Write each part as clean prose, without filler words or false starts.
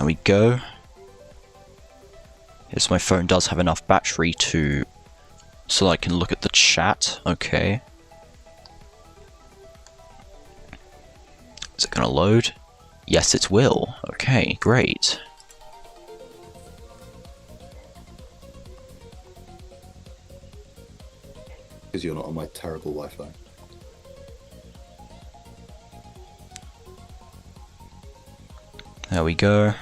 There we go. Yes, my phone does have enough battery to... so I can look at the chat. Okay. Is it gonna load? Yes, it will. Okay, great. Because you're not on my terrible Wi-Fi. There we go.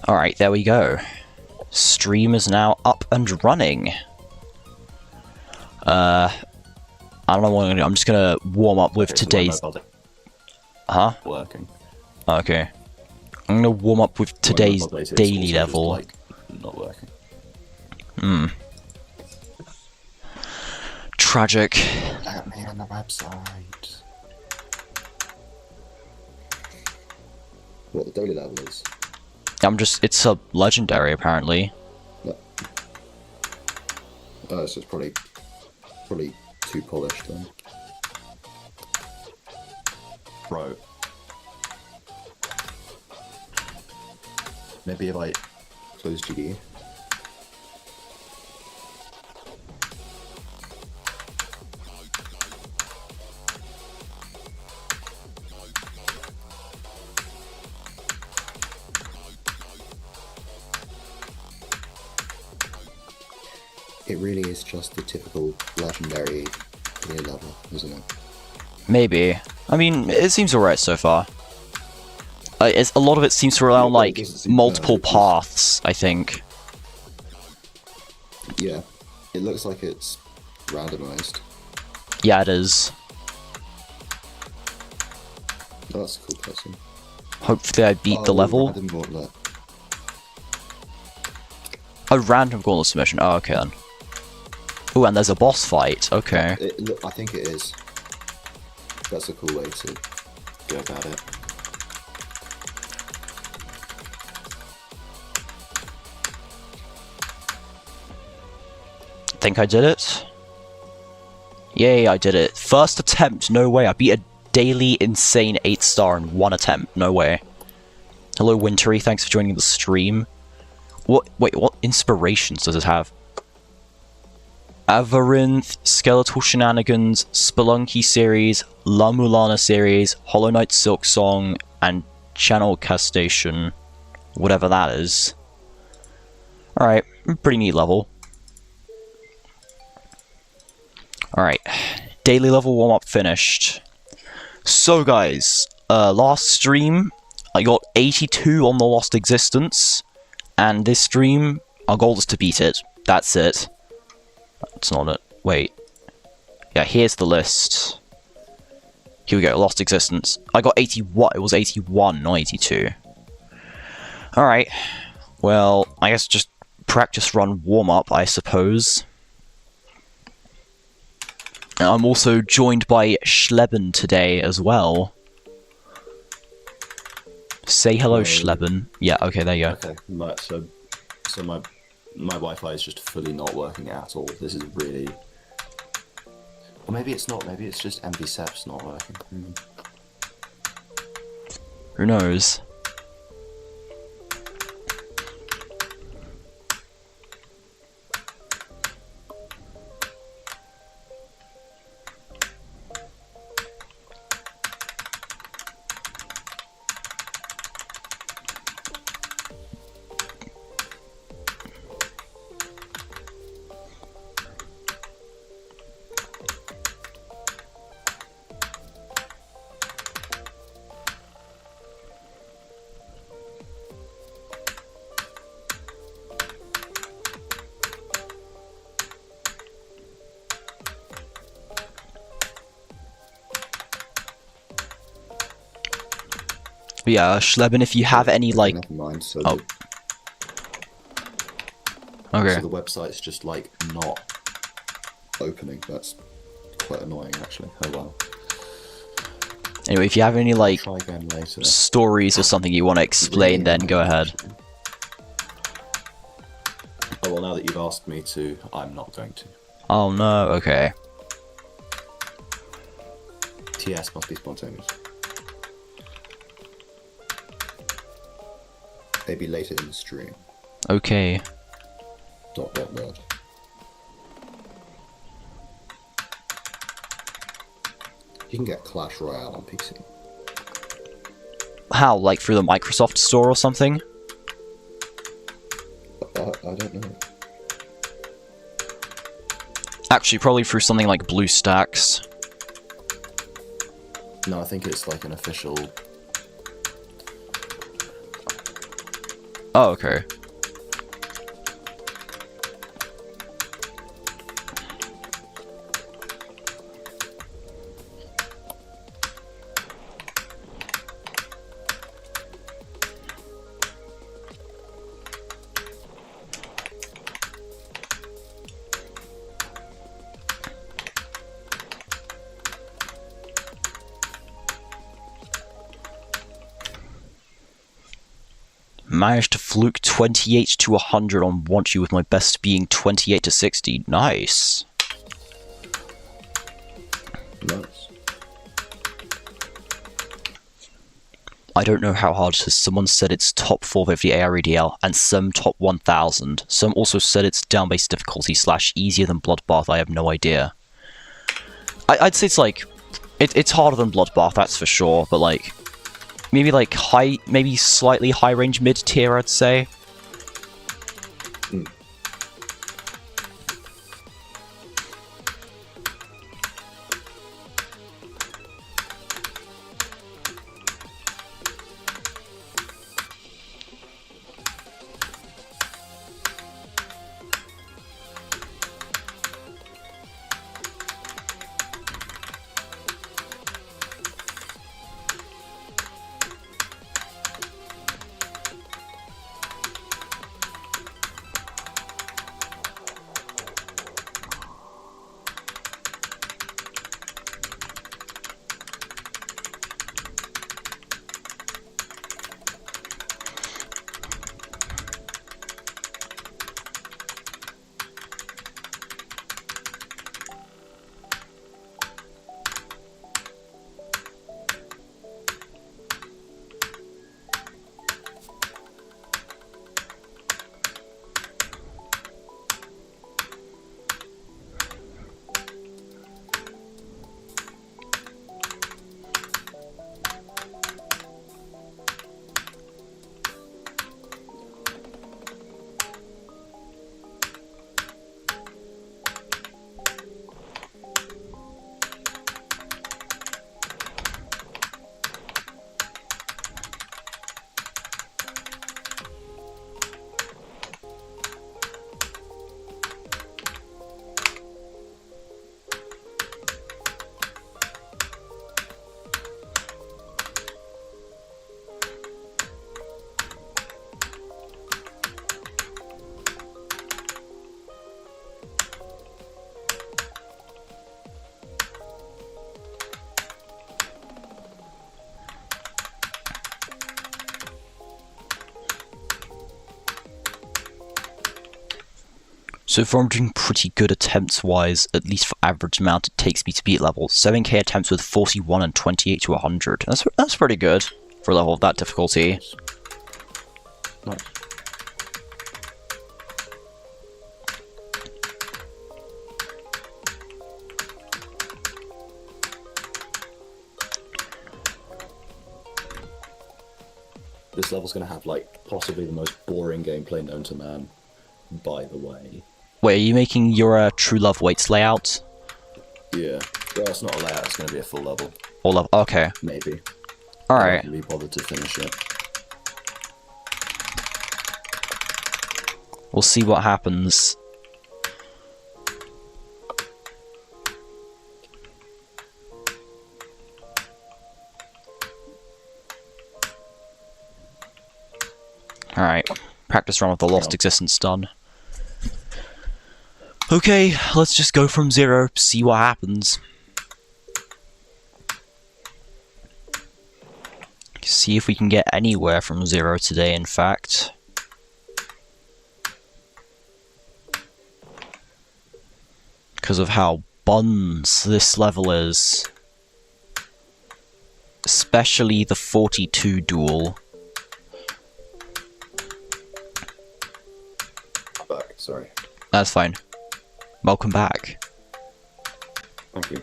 Alright, there we go. Stream is now up and running. I don't know what I'm gonna do. I'm just gonna warm up with today's... Huh? Working. Okay. I'm gonna warm up with today's daily level. Like, not working. Tragic. Let me on the website. What the daily level is? It's a legendary apparently. No. Oh, so it's probably too polished then. Bro. Maybe if I close GD. It really is just the typical legendary tier level, isn't it? Maybe. I mean, it seems alright so far. A lot of it seems to rely on, like, multiple paths, I think. Yeah. It looks like it's randomized. Yeah, it is. Oh, that's a cool person. Hopefully I beat the level. Random gauntlet. A random gauntlet submission. Oh, okay then. Oh, and there's a boss fight. Okay. I think it is. That's a cool way to go about it. Think I did it? Yay, I did it. First attempt, no way. I beat a daily insane 8-star in one attempt. No way. Hello, Wintery. Thanks for joining the stream. Wait, what inspirations does it have? Avarinth, Skeletal Shenanigans, Spelunky series, La Mulana series, Hollow Knight Silk Song, and Channel Castation. Whatever that is. Alright, pretty neat level. Alright, daily level warm-up finished. So guys, last stream, I got 82 on the Lost Existence, and this stream, our goal is to beat it. That's it. That's not it. Wait. Yeah, here's the list. Here we go, Lost Existence. I got 81, it was 81, not 82. Alright, well, I guess just practice run warm-up, I suppose. I'm also joined by sllaB today as well. Say hello, sllaB. Yeah, okay, there you go. Okay, right, so my Wi-Fi is just fully not working at all. This is really... Or maybe it's not, maybe it's just MVSEP's not working. Who knows? But yeah, sllaB, if you have any, like... Never mind, so oh. Okay. So the website's just, like, not opening. That's quite annoying, actually. Oh, well. Anyway, if you have any, like, Try again later. stories or something you want to explain, then go ahead. Oh, well, now that you've asked me to, I'm not going to. Oh, no, okay. TS must be spontaneous. Maybe later in the stream. Okay. ... You can get Clash Royale on PC. How? Like through the Microsoft Store or something? I don't know. Actually, probably through something like BlueStacks. No, I think it's like an official... Oh, okay. Managed to fluke 28 to 100 on Want You with my best being 28 to 60. Nice. Nice. I don't know how hard it is. Someone said it's top 450 AREDL and some top 1000. Some also said it's down-based difficulty / easier than Bloodbath. I have no idea. I'd say it's like... It's harder than Bloodbath, that's for sure, but like... Maybe like high, maybe slightly high range mid tier, I'd say. So far I'm doing pretty good attempts-wise, at least for average amount it takes me to beat level. 7k attempts with 41 and 28 to 100. That's pretty good for a level of that difficulty. Nice. This level's going to have, like, possibly the most boring gameplay known to man, by the way. Wait, are you making your True Love weights layout? Yeah. Well, it's not a layout, it's going to be a full level. Or level? Okay. Maybe. Alright. I can't be bothered to finish it. We'll see what happens. Alright. Practice run with the Lost Existence done. Okay, let's just go from 0, see what happens. See if we can get anywhere from 0 today, in fact. Because of how buns this level is. especially the 42 duel. Back, sorry. That's fine. Welcome back. Thank you.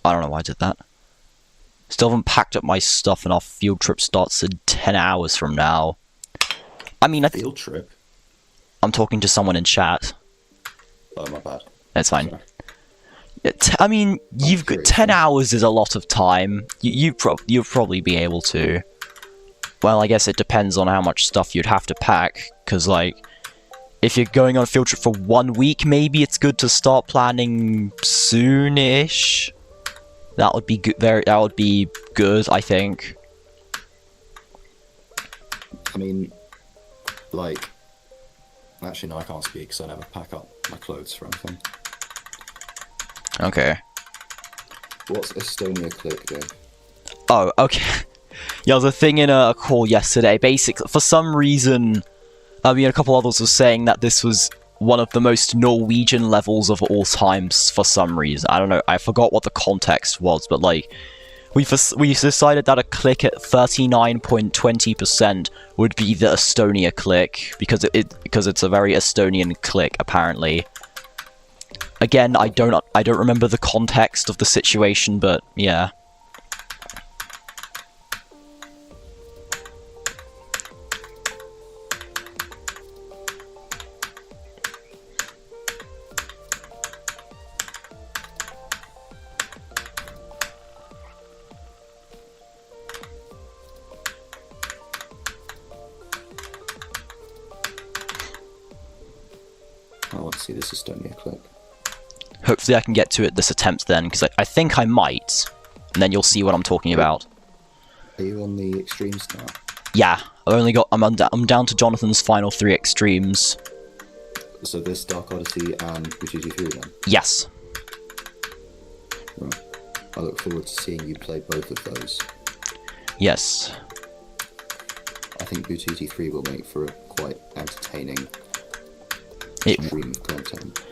I don't know why I did that. Still haven't packed up my stuff and our field trip starts in 10 hours from now. I mean, Field trip? I'm talking to someone in chat. Oh, my bad. That's fine. Sorry. I mean, you've got curious. 10 hours is a lot of time. You'll probably be able to. Well, I guess it depends on how much stuff you'd have to pack, because, like, if you're going on a field trip for 1 week, maybe it's good to start planning soon-ish. That would be good. That would be good, I think. I mean, like... Actually, no, I can't speak, because I never pack up my clothes for anything. Okay. What's Estonia click do? Oh, okay. Yeah, there was a thing in a call yesterday. Basically, for some reason, I mean, a couple others were saying that this was one of the most Norwegian levels of all times for some reason. I don't know. I forgot what the context was, but like, we decided that a click at 39.20% would be the Estonia click because it's a very Estonian click apparently. Again, I don't remember the context of the situation, but yeah. I want to see this Estonia click. Hopefully I can get to it this attempt then, because I think I might. And then you'll see what I'm talking about. Are you on the extremes now? Yeah, I'm down to Jonathan's final 3 extremes. So this Dark Odyssey and BuTiTi III then? Yes. Right. I look forward to seeing you play both of those. Yes. I think BuTiTi III will make for a quite entertaining stream of content.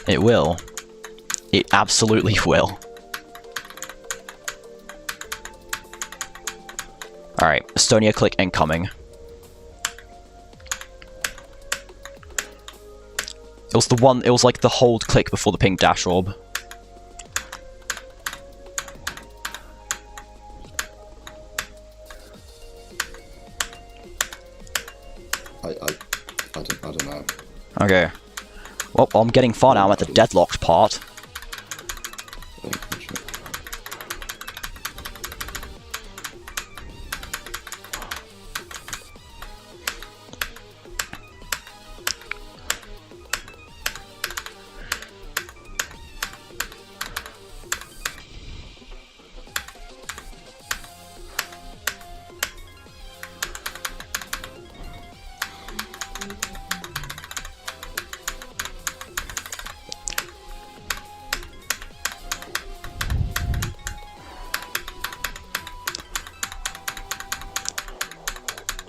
It will. It absolutely will. Alright, Estonia click incoming. It was like the hold click before the pink dash orb. I don't know. Okay. Well, I'm getting far now. I'm at the deadlocked part.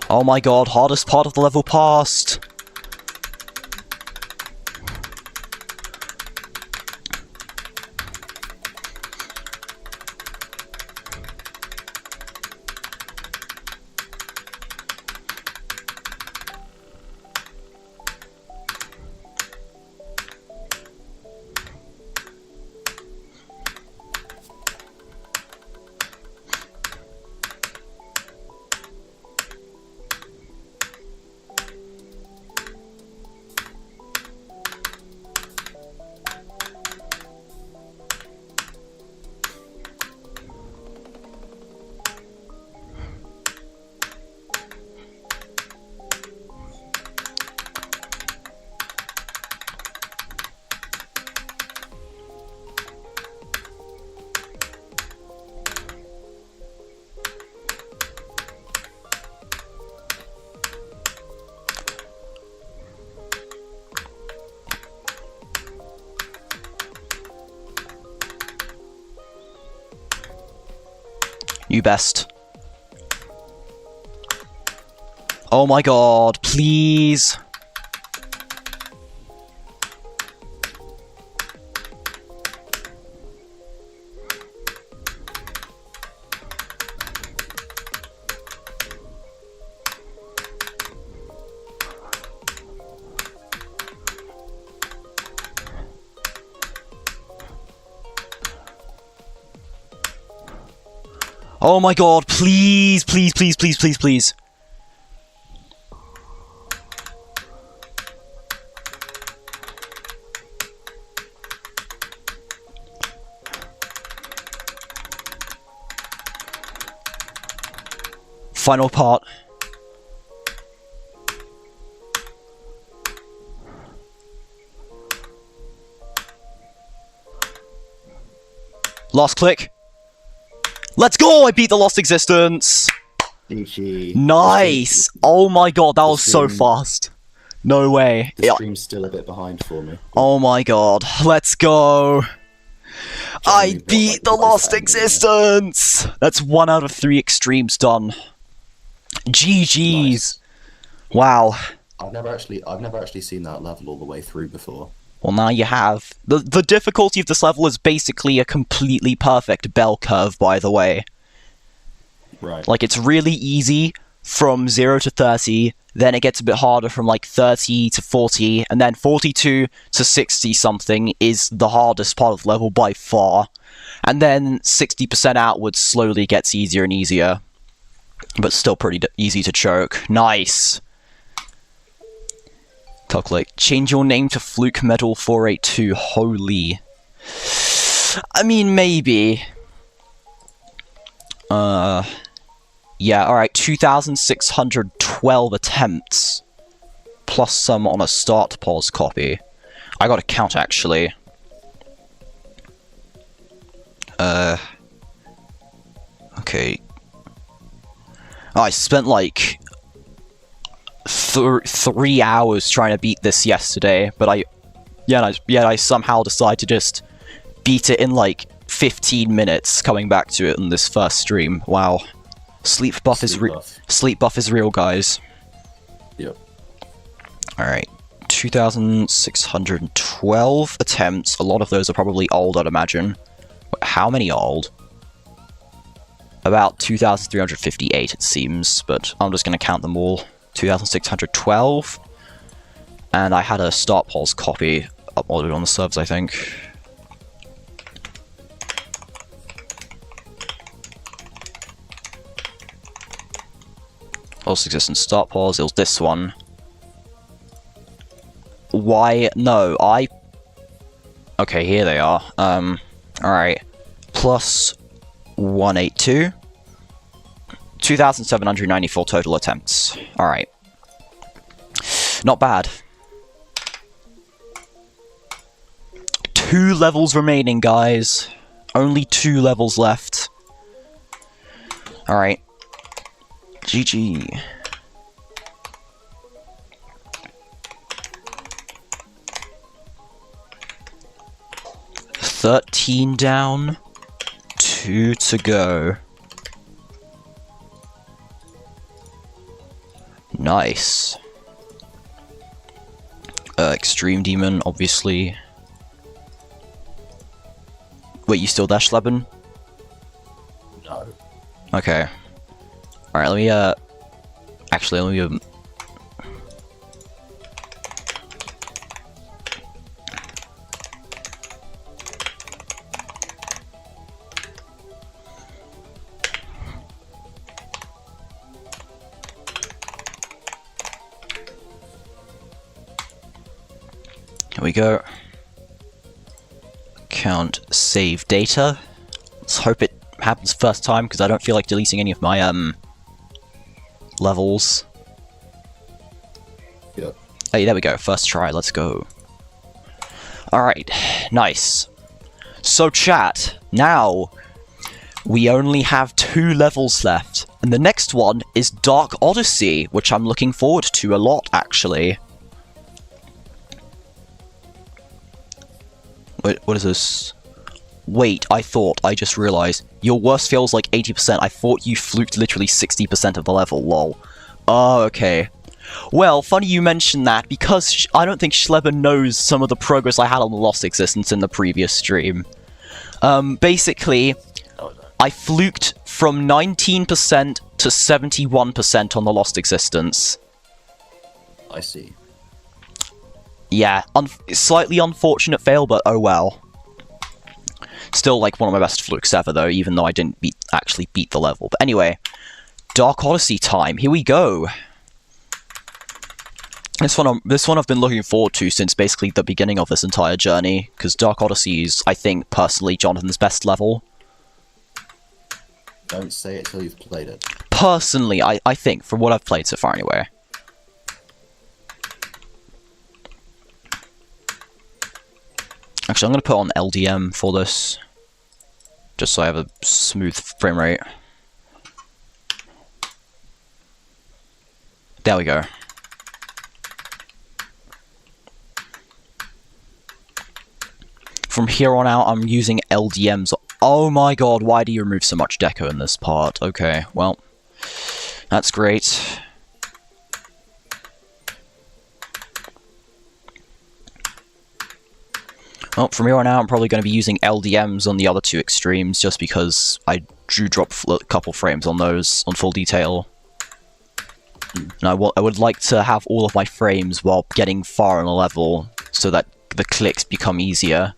Oh my god, hardest part of the level passed! You best. Oh my god, please. Oh my god, please, please, please, please, please, please. Final part. Last click. Let's go! I beat the Lost Existence! GG. Nice! Oh my god, that was so fast. No way. The stream's still a bit behind for me. Oh my god, let's go! I beat the Lost Existence! That's 1 out of 3 extremes done. GG's. Nice. Wow. I've never actually seen that level all the way through before. Well, now you have. The difficulty of this level is basically a completely perfect bell curve, by the way. Right. Like, it's really easy from 0 to 30, then it gets a bit harder from, like, 30 to 40, and then 42 to 60-something is the hardest part of the level by far. And then 60% outwards slowly gets easier and easier. But still pretty easy to choke. Nice! Calculate. Change your name to Fluke Medal 482. Holy. I mean, maybe. Yeah, alright. 2,612 attempts. Plus some on a start pause copy. I gotta count, actually. Okay. Oh, I spent, like... 3 hours trying to beat this yesterday, but I somehow decided to just beat it in like 15 minutes coming back to it in this first stream. Wow. Sleep buff is real, guys. Yep. Alright. 2,612 attempts. A lot of those are probably old, I'd imagine. How many old? About 2,358 it seems, but I'm just going to count them all. 2,612, and I had a start pause copy uploaded on the servers, I think. Also exists in start pause, it was this one. Why? No, okay, here they are. Alright. Plus 182. 2,794 total attempts. Alright. Not bad. 2 levels remaining, guys. Only 2 levels left. Alright. GG. $13 down. 2 to go. Nice. Extreme Demon, obviously. Wait, you still dash sllaB? No. Okay. Alright, let me, actually, let me, here we go. Count save data. Let's hope it happens first time, because I don't feel like deleting any of my, levels. Yep. Hey, there we go. First try. Let's go. Alright. Nice. So, chat. Now, we only have 2 levels left. And the next one is Dark Odyssey, which I'm looking forward to a lot, actually. Wait, what is this? Wait, I just realized. Your worst feels like 80%. I thought you fluked literally 60% of the level, lol. Oh, okay. Well, funny you mentioned that, because I don't think sllaB knows some of the progress I had on the Lost Existence in the previous stream. Basically, Oh no. I fluked from 19% to 71% on the Lost Existence. I see. Yeah, slightly unfortunate fail, but oh well. Still, like, one of my best flukes ever, though, even though I didn't actually beat the level. But anyway, Dark Odyssey time. Here we go. This one I've been looking forward to since basically the beginning of this entire journey, because Dark Odyssey is, I think, personally, Jonathan's best level. Don't say it till you've played it. Personally, I think, from what I've played so far anyway. Actually, I'm going to put on LDM for this, just so I have a smooth frame rate. There we go. From here on out, I'm using LDMs. Oh my god, why do you remove so much deco in this part? Okay, well, that's great. Well, from here on out, I'm probably going to be using LDMs on the other two extremes, just because I do drop a couple frames on those, on full detail. And I would like to have all of my frames while getting far on a level, so that the clicks become easier.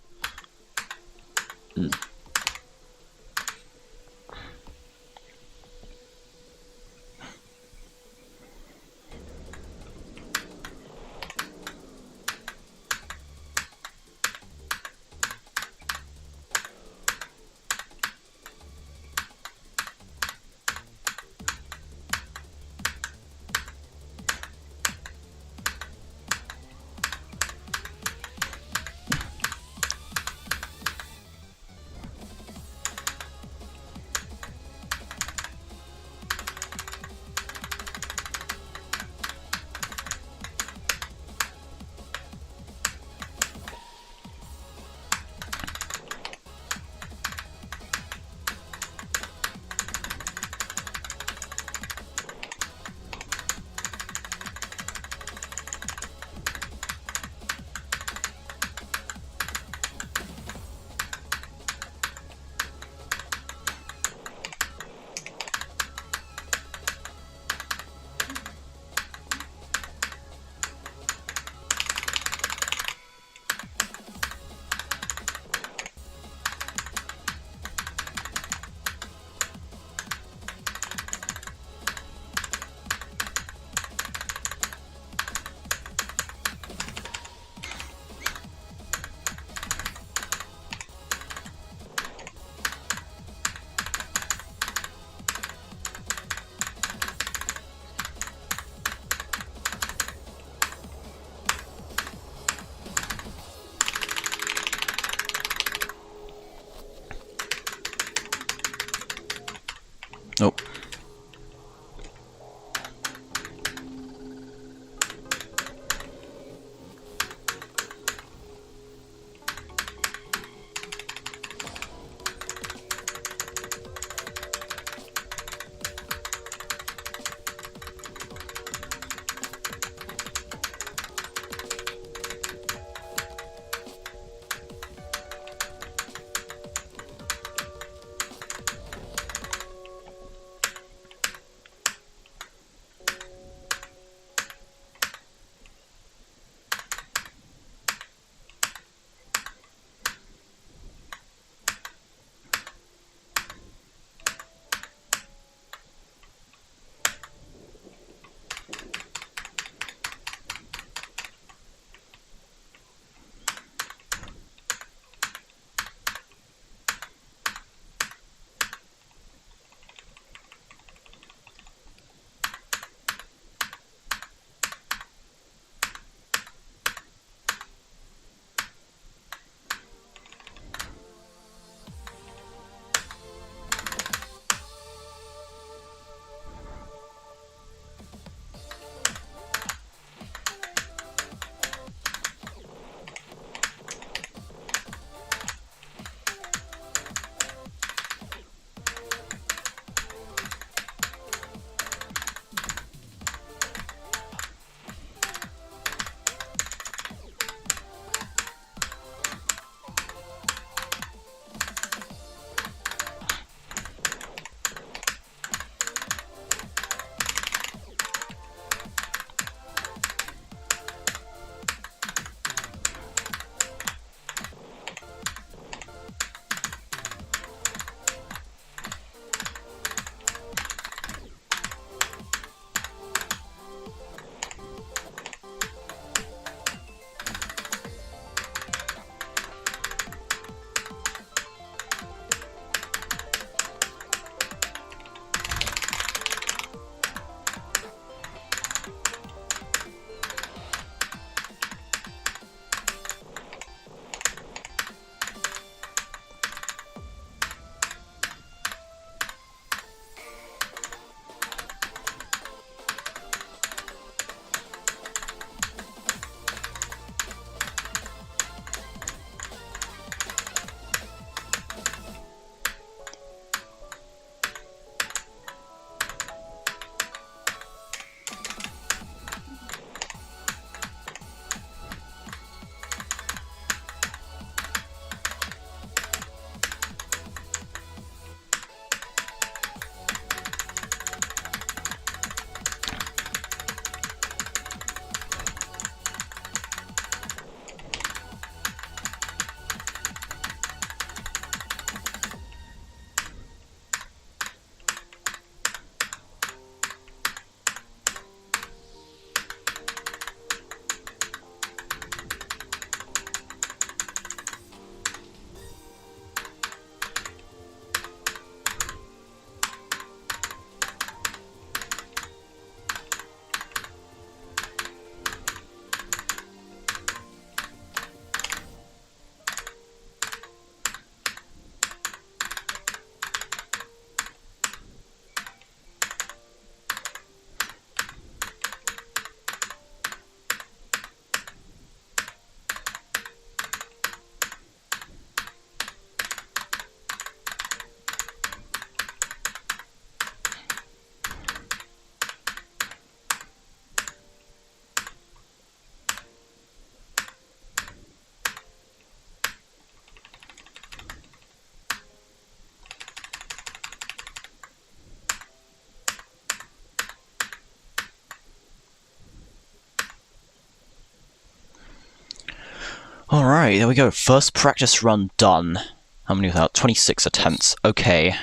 Alright, there we go. First practice run done. How many without? 26 attempts. Okay.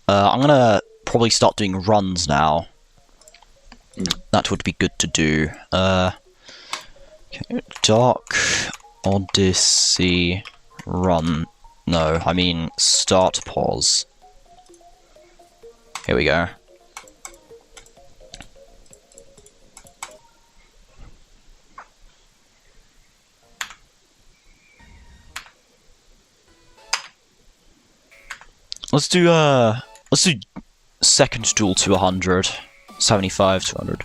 I'm gonna probably start doing runs now. That would be good to do. Okay. Dark Odyssey run. No, I mean start pause. Here we go. Let's do second duel to 100. 75 to 100.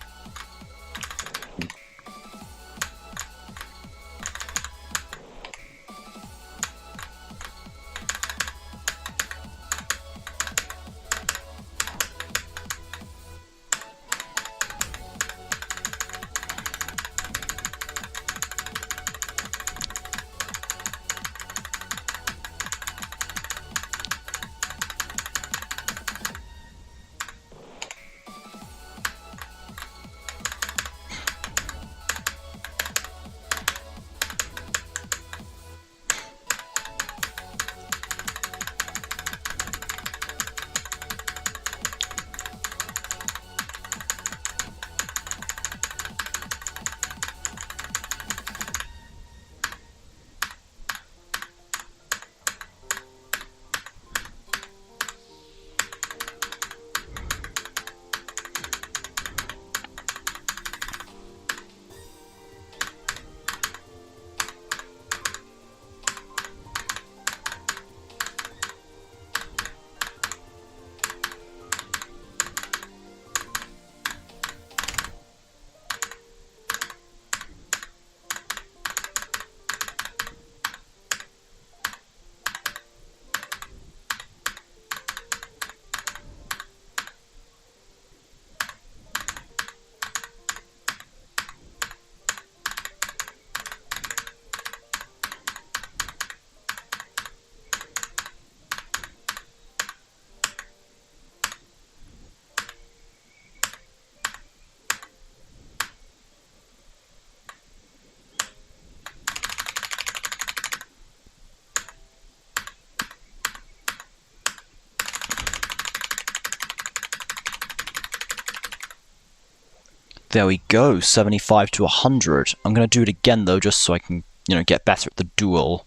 There we go, 75 to 100. I'm gonna do it again though, just so I can, get better at the duel.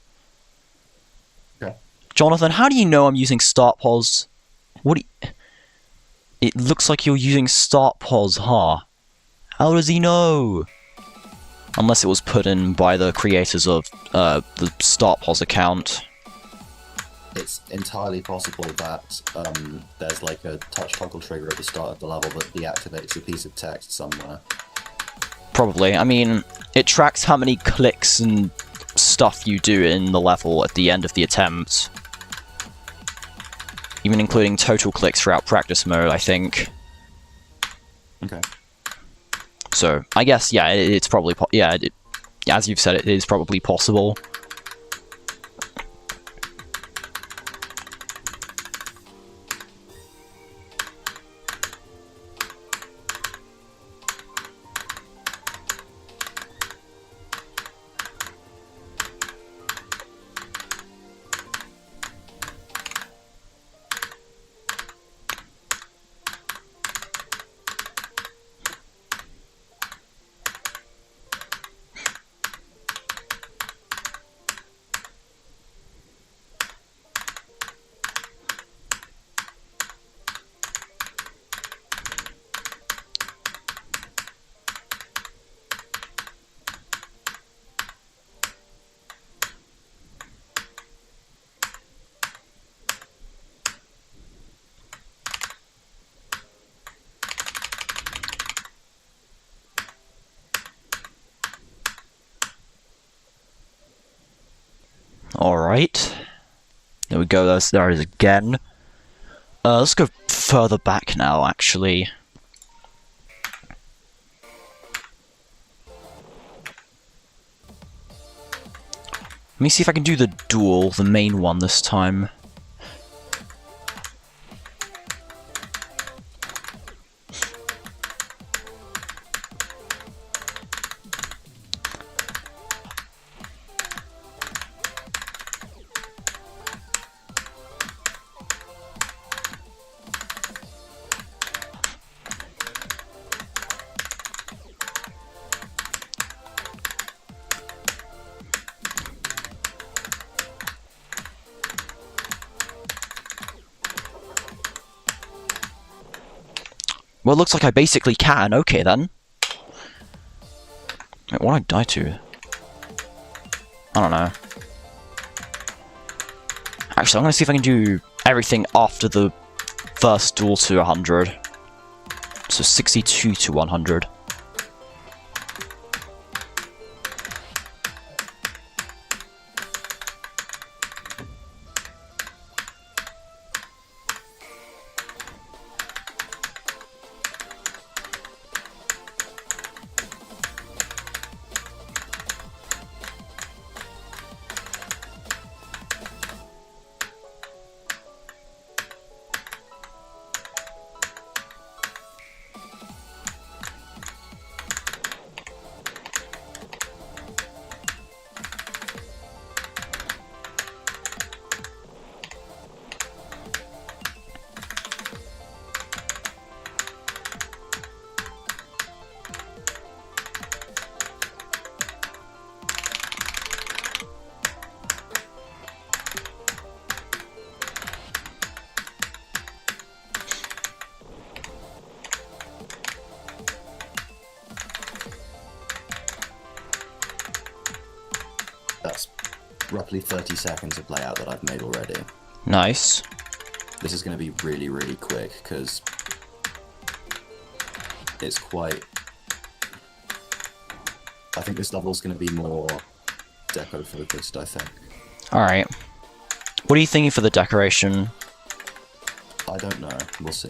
Okay. Jonathan, how do you know I'm using start pause? It looks like you're using start pause, huh? How does he know? Unless it was put in by the creators of the start pause account. It's entirely possible that there's like a touch toggle trigger at the start of the level that deactivates a piece of text somewhere. Probably. I mean, it tracks how many clicks and stuff you do in the level at the end of the attempt. Even including total clicks throughout practice mode, I think. Okay. So, I guess, yeah, it's probably... as you've said, it is probably possible. Alright. There we go, there it is again. Let's go further back now, actually. Let me see if I can do the duel, the main one this time. Well, it looks like I basically can. Okay, then. Wait, what did I die to? I don't know. Actually, I'm going to see if I can do everything after the first duel to 100. So 62 to 100. That's roughly 30 seconds of layout that I've made already. Nice. This is going to be really, really quick because it's quite... I think this level's going to be more deco focused, I think. Alright. What are you thinking for the decoration? I don't know. We'll see.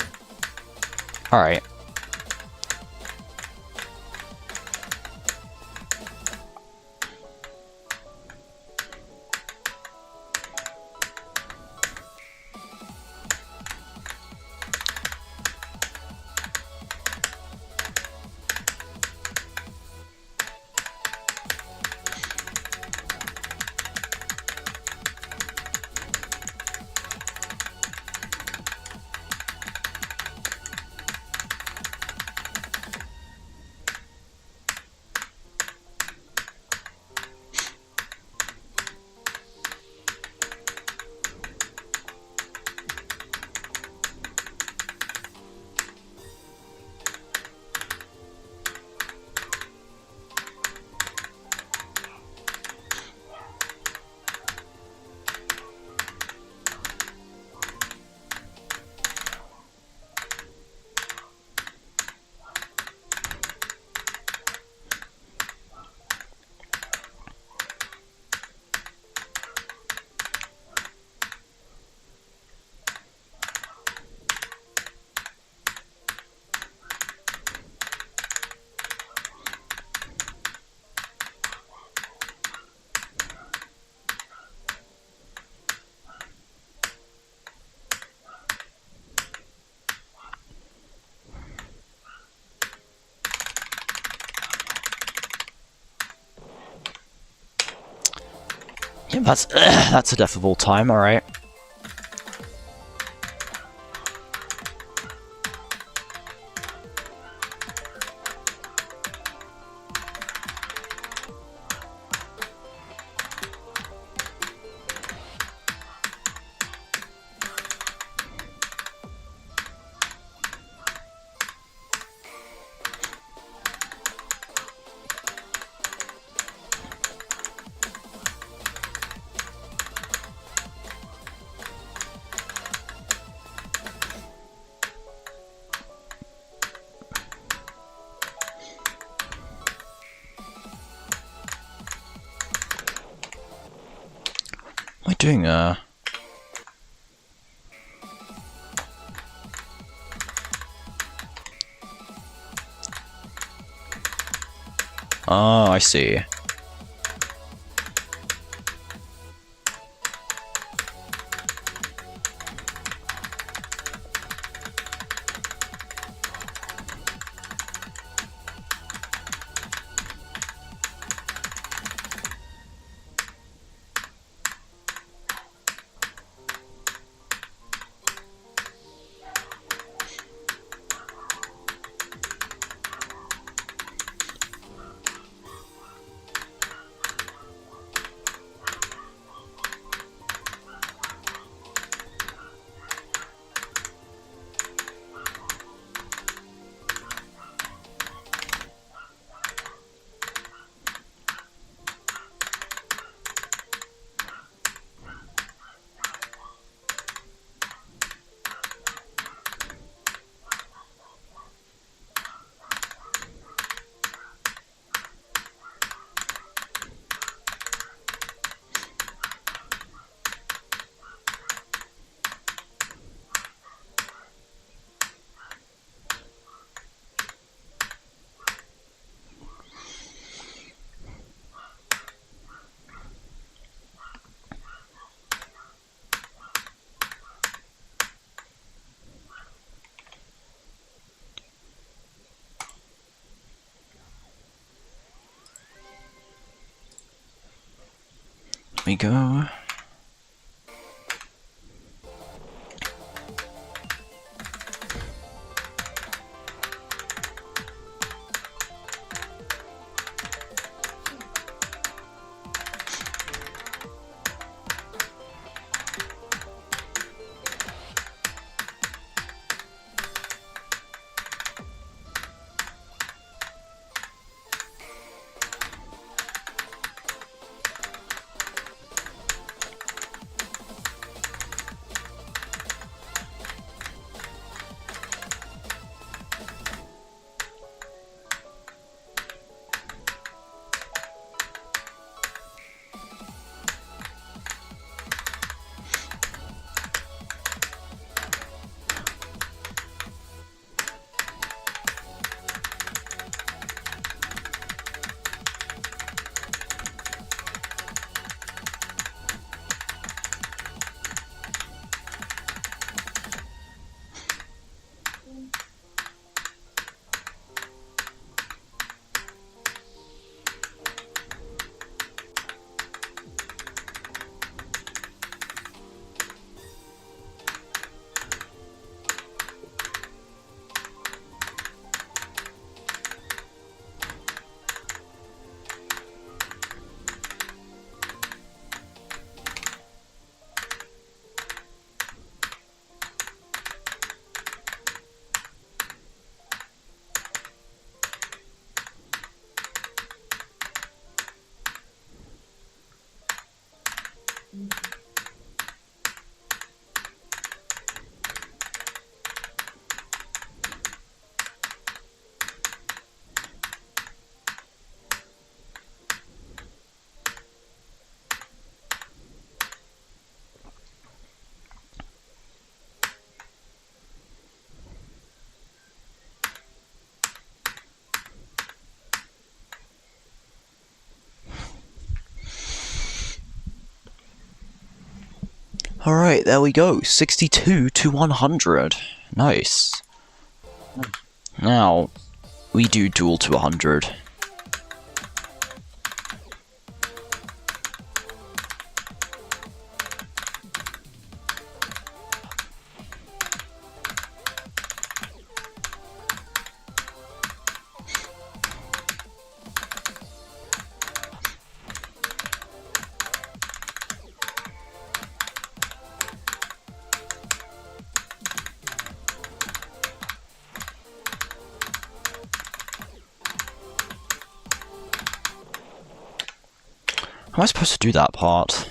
Alright. Yeah, that's a deathable time, alright. What am I doing there? Oh, I see. we go. Alright, there we go. 62 to 100. Nice. Now, we do duel to 100. How am I supposed to do that part?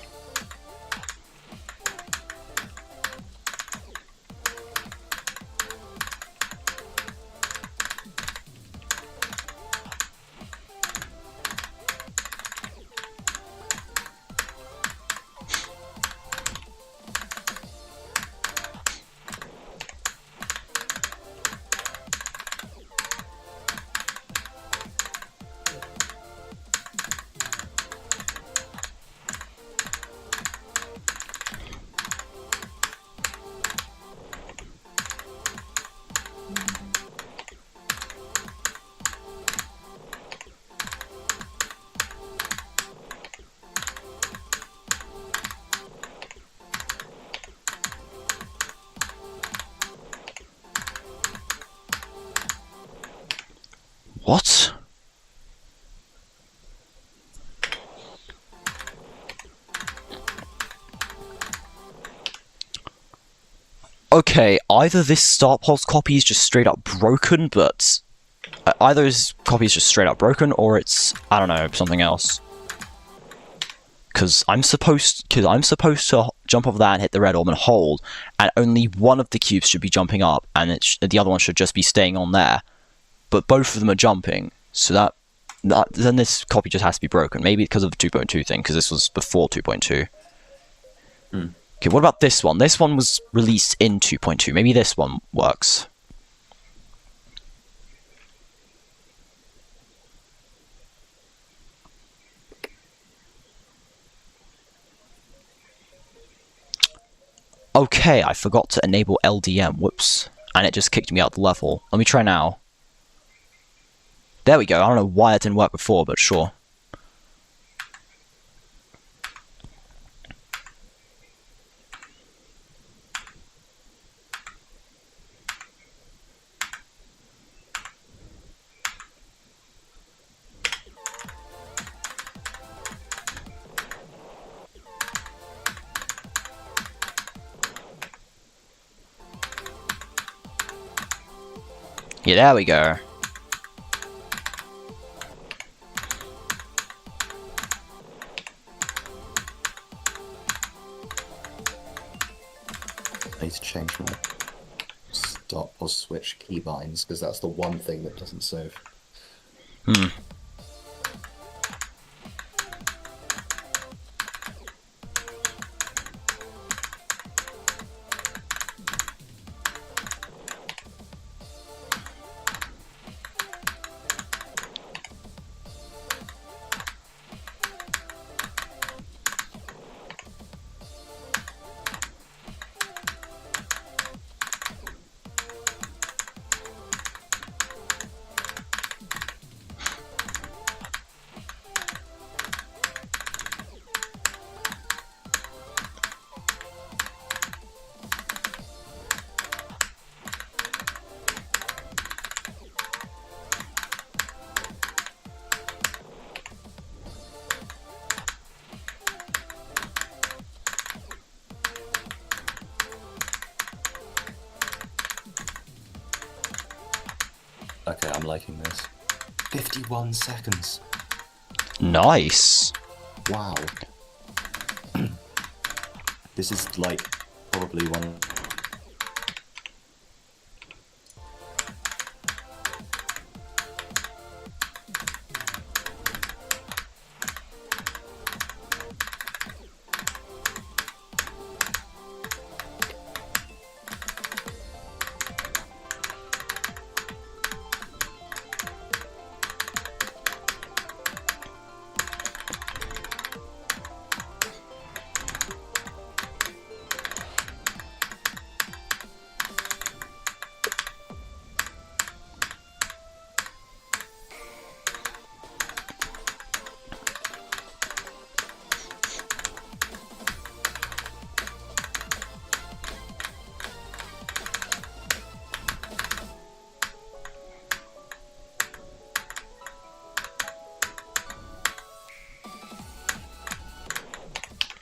What? Okay, either this Star Pulse copy is just straight up broken, but either his copy is just straight up broken, or it's, I don't know, something else. Because I'm supposed to jump off that and hit the red orb and hold, and only one of the cubes should be jumping up, and the other one should just be staying on there. But both of them are jumping, so then this copy just has to be broken. Maybe because of the 2.2 thing, because this was before 2.2. Okay, what about this one? This one was released in 2.2. Maybe this one works. Okay, I forgot to enable LDM. Whoops. And it just kicked me out the level. Let me try now. There we go. I don't know why it didn't work before, but sure. Yeah, there we go. I need to change my stop or switch keybinds, because that's the one thing that doesn't save. Hmm. Okay, I'm liking this. 51 seconds. Nice. Wow. This is like probably one.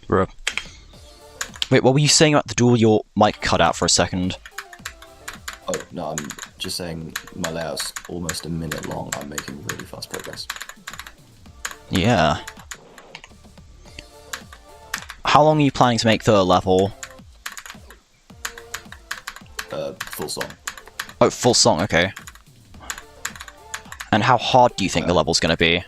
Bro. Wait, what were you saying about the duel? Your mic cut out for a second. Oh, no, I'm just saying my layout's almost a minute long. I'm making really fast progress. Yeah. How long are you planning to make the level? Full song. Oh, full song, okay. And how hard do you think the level's gonna be?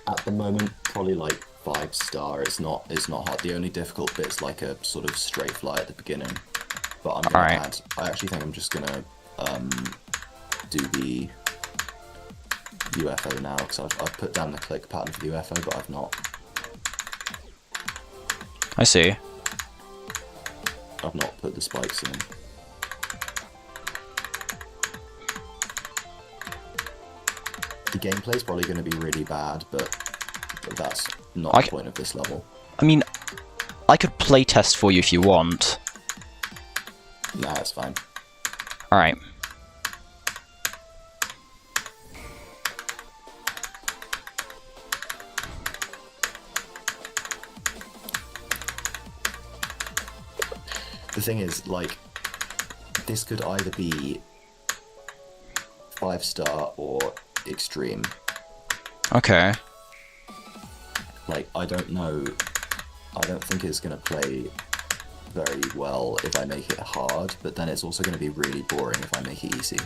At the moment, probably like 5-star. It's not hard. The only difficult bit's like a sort of straight fly at the beginning. But I'm gonna add. I actually think I'm just gonna do the UFO now, because I've put down the click pattern for the UFO, but I've not. I see. I've not put the spikes in. The gameplay's probably going to be really bad, but that's not the point of this level. I mean, I could playtest for you if you want. Nah, it's fine. Alright. The thing is, like, this could either be 5-star or extreme. Okay. Like, I don't know. I don't think it's going to play very well if I make it hard, but then it's also going to be really boring if I make it easy.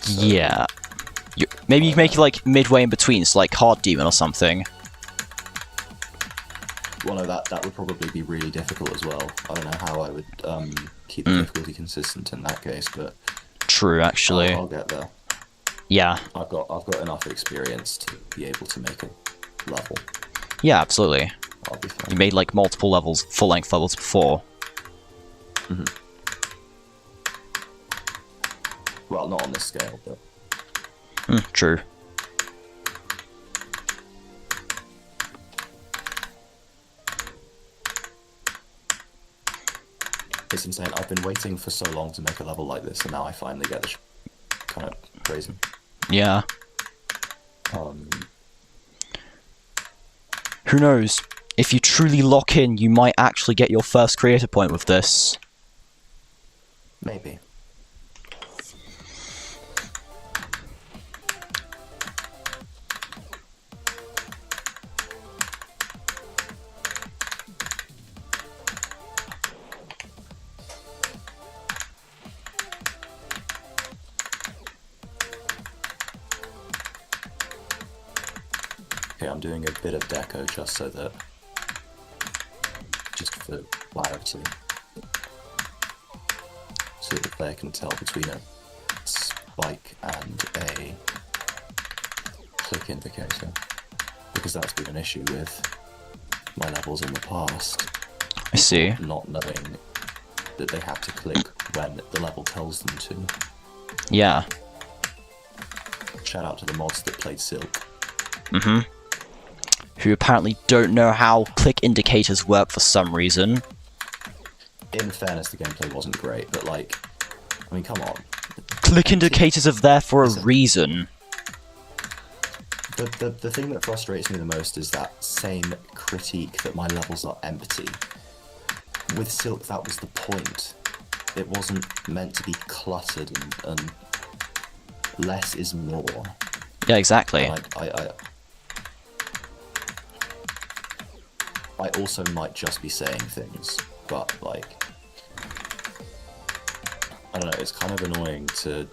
So, yeah. Maybe you can make it like midway in between, so like Hard Demon or something. Well, no, that would probably be really difficult as well. I don't know how I would keep the difficulty consistent in that case, but true, actually. I'll get there. Yeah. I've got enough experience to be able to make a level. Yeah, absolutely. I'll be fine. You made like multiple levels, full-length levels before. Mm-hmm. Well, not on this scale, but... True. It's insane. I've been waiting for so long to make a level like this, and now I finally get this. Kind of crazy. Yeah. Who knows? If you truly lock in, you might actually get your first creator point with this. Maybe. Okay, I'm doing a bit of deco just so that, just for clarity, so that the player can tell between a spike and a click indicator, because that's been an issue with my levels in the past. I see. Not knowing that they have to click when the level tells them to. Yeah. Shout out to the mods that played Silk. Mm-hmm. Who apparently don't know how click indicators work for some reason. In fairness, the gameplay wasn't great, but like, I mean, come on. Click indicators are there for a reason. The thing that frustrates me the most is that same critique that my levels are empty. With Silk, that was the point. It wasn't meant to be cluttered, and less is more. Yeah, exactly. I also might just be saying things, but like, I don't know, it's kind of annoying to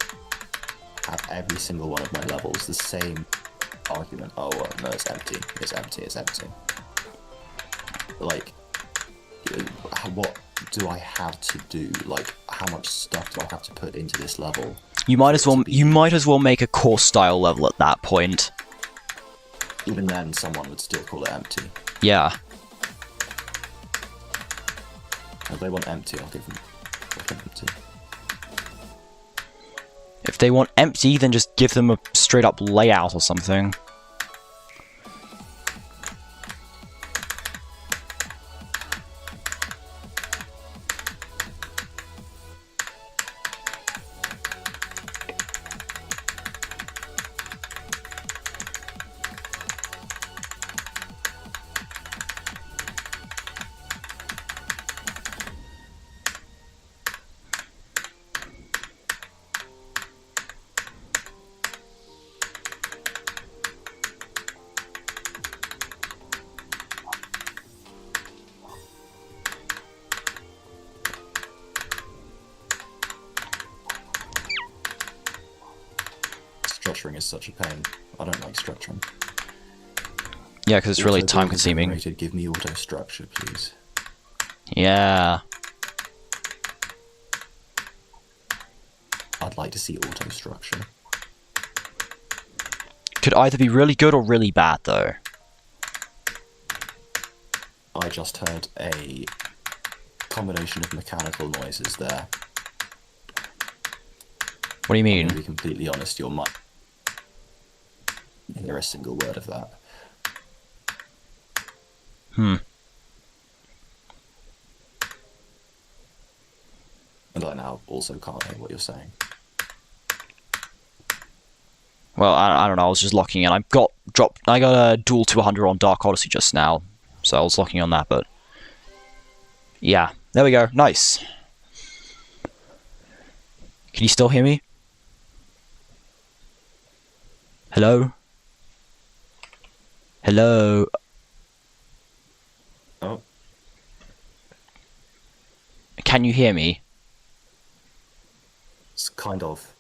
have every single one of my levels the same argument. Oh, well, no, it's empty, it's empty, it's empty. Like, what do I have to do? Like, how much stuff do I have to put into this level? You might as well make a course style level at that point. Even then, someone would still call it empty. Yeah. If they want empty, I'll give them empty. If they want empty, then just give them a straight up layout or something. Structuring is such a pain. I don't like structuring. Yeah, because it's really time consuming. Give me auto structure, please. Yeah. I'd like to see auto structure. Could either be really good or really bad, though. I just heard a combination of mechanical noises there. What do you mean? To be completely honest, your mic. Hear a single word of that. Hmm. And I now also can't hear what you're saying. Well, I don't know. I was just locking in. I got a dual 200 on Dark Odyssey just now, so I was locking on that. But yeah, there we go. Nice. Can you still hear me? Hello? Hello? Oh. Can you hear me? It's kind of.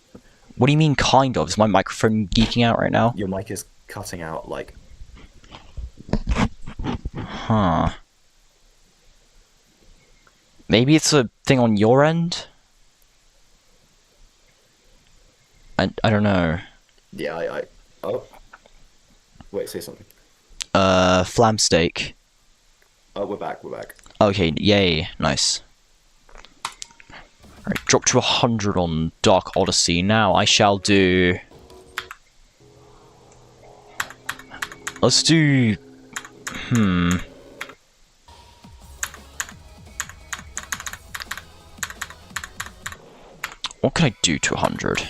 What do you mean, kind of? Is my microphone geeking out right now? Your mic is cutting out, like... Huh. Maybe it's a thing on your end? I don't know. Yeah, Oh. Wait, say something. Flam steak. Oh, we're back. Okay, yay, nice. Alright, drop to 100 on Dark Odyssey. Now I shall do... Let's do... What can I do to 100?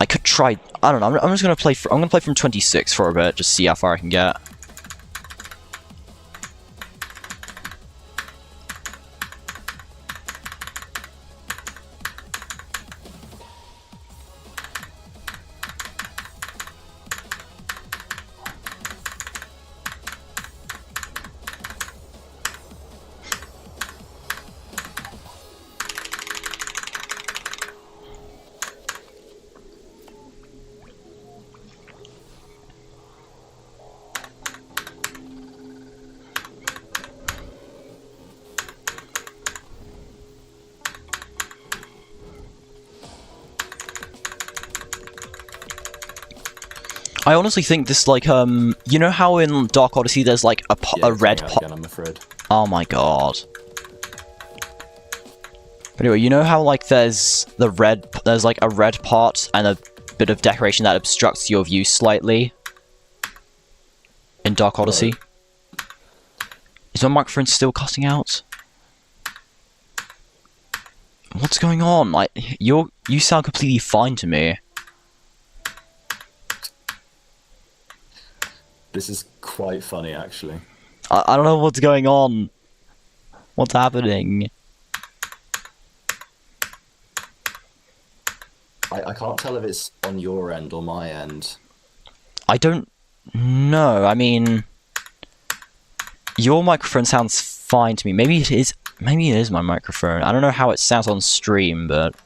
I could try... I don't know, I'm just gonna play... I'm gonna play from 26 for a bit, just see how far I can get. I honestly think this, like, you know how in Dark Odyssey there's, like, a red pot? Again, I'm afraid. Oh my god. But anyway, you know how, like, there's like, a red pot and a bit of decoration that obstructs your view slightly? In Dark Odyssey? Is my microphone still cutting out? What's going on? Like, you sound completely fine to me. This is quite funny, actually. I don't know what's going on. What's happening? I can't tell if it's on your end or my end. I don't know. I mean, your microphone sounds fine to me. Maybe it is. Maybe it is my microphone. I don't know how it sounds on stream, but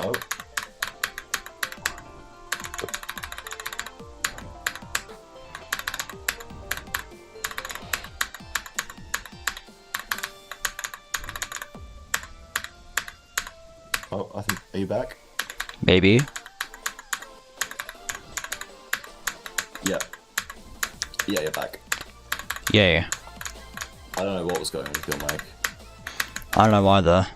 Oh. Oh, I think. Are you back? maybe. Yeah. Yeah, you're back. Yay. I don't know what was going on with your mic. I don't know either.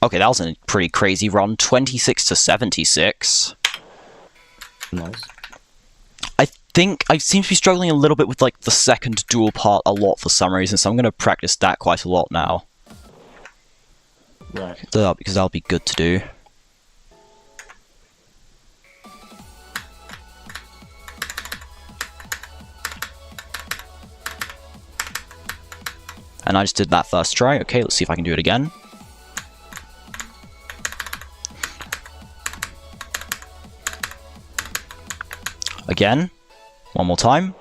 Okay, that was a pretty crazy run. 26 to 76. Nice. I think I seem to be struggling a little bit with, like, the second dual part a lot for some reason, so I'm going to practice that quite a lot now. Right. Because that'll be good to do. And I just did that first try. Okay, let's see if I can do it again. Again. One more time.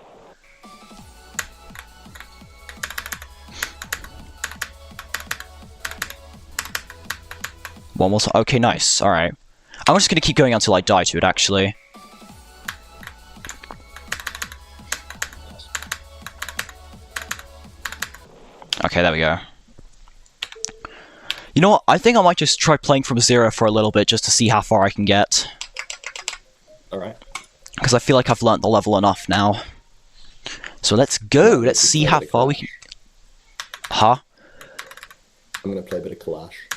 One more time. Okay, nice. Alright. I'm just gonna keep going until I die to it, actually. Okay, there we go. You know what? I think I might just try playing from zero for a little bit just to see how far I can get. Alright. Because I feel like I've learnt the level enough now. So let's go. Let's see how far we can... Huh? I'm gonna play a bit of Clash.